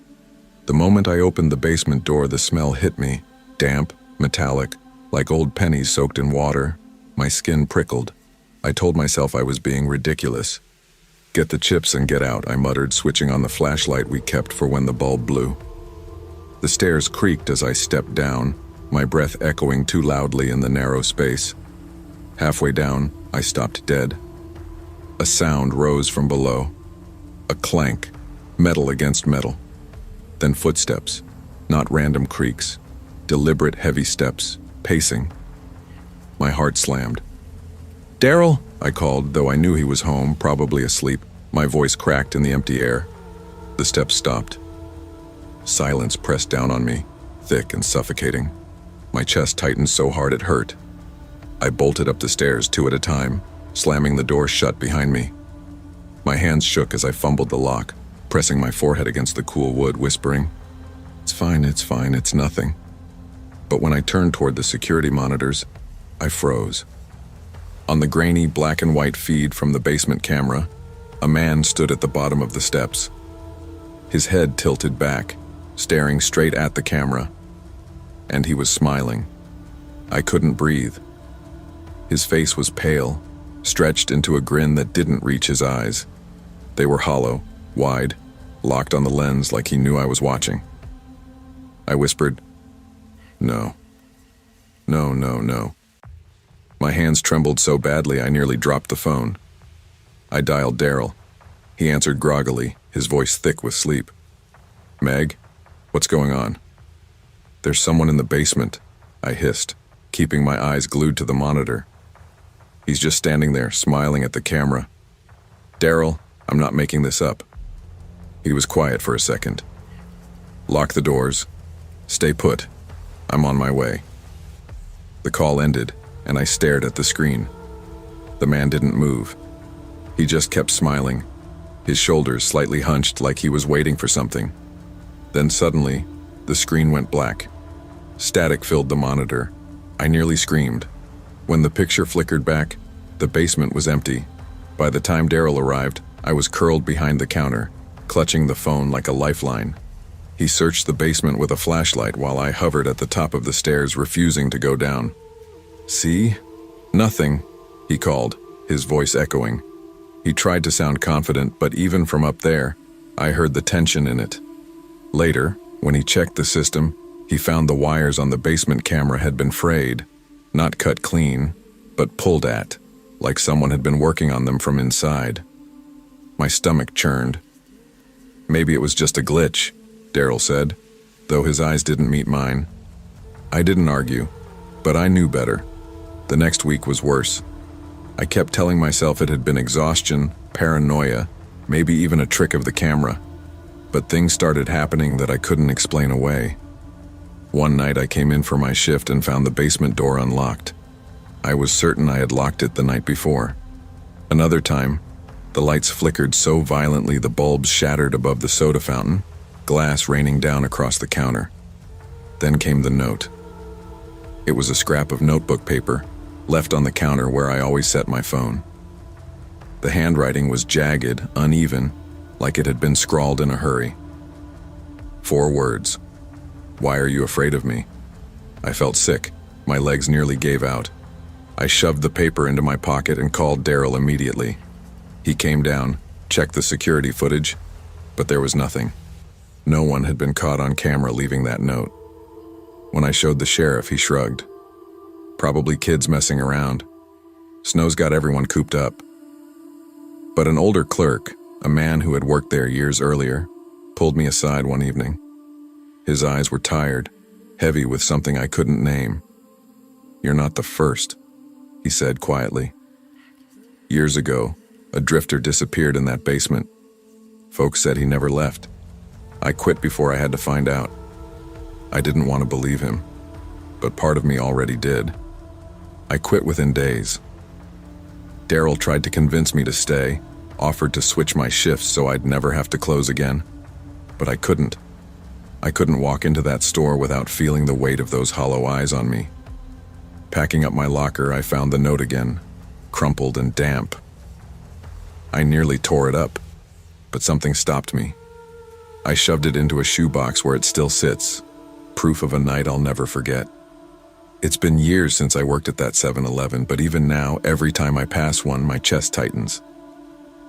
The moment I opened the basement door, the smell hit me, damp, metallic, like old pennies soaked in water. My skin prickled. I told myself I was being ridiculous. "Get the chips and get out," I muttered, switching on the flashlight we kept for when the bulb blew. The stairs creaked as I stepped down, my breath echoing too loudly in the narrow space. Halfway down, I stopped dead. A sound rose from below. A clank, metal against metal. Then footsteps, not random creaks, deliberate heavy steps, pacing. My heart slammed. "Daryl," I called, though I knew he was home, probably asleep. My voice cracked in the empty air. The steps stopped. Silence pressed down on me, thick and suffocating. My chest tightened so hard it hurt. I bolted up the stairs 2 at a time, slamming the door shut behind me. My hands shook as I fumbled the lock, pressing my forehead against the cool wood, whispering, it's fine, it's nothing." But when I turned toward the security monitors, I froze. On the grainy black and white feed from the basement camera, a man stood at the bottom of the steps. His head tilted back, staring straight at the camera. And he was smiling. I couldn't breathe. His face was pale, stretched into a grin that didn't reach his eyes. They were hollow, wide, locked on the lens like he knew I was watching. I whispered, "No. No, no, no." My hands trembled so badly I nearly dropped the phone. I dialed Daryl. He answered groggily, his voice thick with sleep. "Meg, what's going on?" "There's someone in the basement," I hissed, keeping my eyes glued to the monitor. "He's just standing there, smiling at the camera. Daryl, I'm not making this up." He was quiet for a second. "Lock the doors. Stay put. I'm on my way." The call ended, and I stared at the screen. The man didn't move. He just kept smiling, his shoulders slightly hunched like he was waiting for something. Then suddenly, the screen went black. Static filled the monitor. I nearly screamed. When the picture flickered back, the basement was empty. By the time Daryl arrived, I was curled behind the counter, clutching the phone like a lifeline. He searched the basement with a flashlight while I hovered at the top of the stairs, refusing to go down. "See? Nothing," he called, his voice echoing. He tried to sound confident, but even from up there, I heard the tension in it. Later, when he checked the system, he found the wires on the basement camera had been frayed, not cut clean, but pulled at, like someone had been working on them from inside. My stomach churned. Maybe it was just a glitch, Daryl said, though his eyes didn't meet mine. I didn't argue, but I knew better. The next week was worse. I kept telling myself it had been exhaustion, paranoia, maybe even a trick of the camera. But things started happening that I couldn't explain away. One night I came in for my shift and found the basement door unlocked. I was certain I had locked it the night before. Another time, the lights flickered so violently the bulbs shattered above the soda fountain, glass raining down across the counter. Then came the note. It was a scrap of notebook paper, left on the counter where I always set my phone. The handwriting was jagged, uneven, like it had been scrawled in a hurry. 4 words. Why are you afraid of me? I felt sick. My legs nearly gave out. I shoved the paper into my pocket and called Daryl immediately. He came down, checked the security footage, but there was nothing. No one had been caught on camera leaving that note. When I showed the sheriff, he shrugged. Probably kids messing around. Snow's got everyone cooped up. But an older clerk, a man who had worked there years earlier, pulled me aside one evening. His eyes were tired, heavy with something I couldn't name. "You're not the first," he said quietly. "Years ago, a drifter disappeared in that basement. Folks said he never left. I quit before I had to find out. I didn't want to believe him, but part of me already did. I quit within days. Daryl tried to convince me to stay, offered to switch my shifts so I'd never have to close again, but I couldn't. I couldn't walk into that store without feeling the weight of those hollow eyes on me. Packing up my locker, I found the note again, crumpled and damp. I nearly tore it up, but something stopped me. I shoved it into a shoebox where it still sits, proof of a night I'll never forget. It's been years since I worked at that 7-Eleven, but even now, every time I pass one, my chest tightens.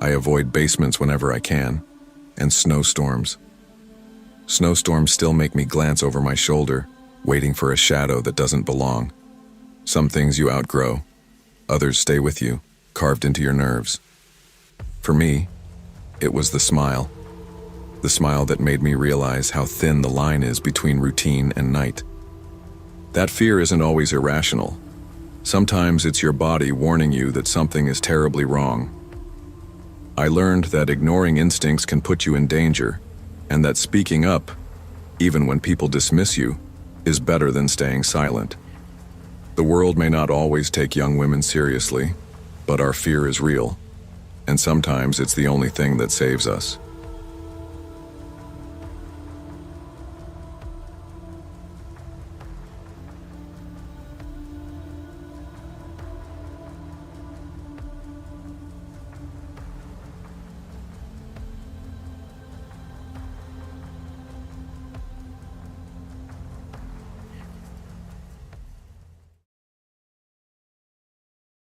I avoid basements whenever I can, and snowstorms. Snowstorms still make me glance over my shoulder, waiting for a shadow that doesn't belong. Some things you outgrow, others stay with you, carved into your nerves. For me, it was the smile that made me realize how thin the line is between routine and night. That fear isn't always irrational. Sometimes it's your body warning you that something is terribly wrong. I learned that ignoring instincts can put you in danger, and that speaking up, even when people dismiss you, is better than staying silent. The world may not always take young women seriously, but our fear is real, and sometimes it's the only thing that saves us.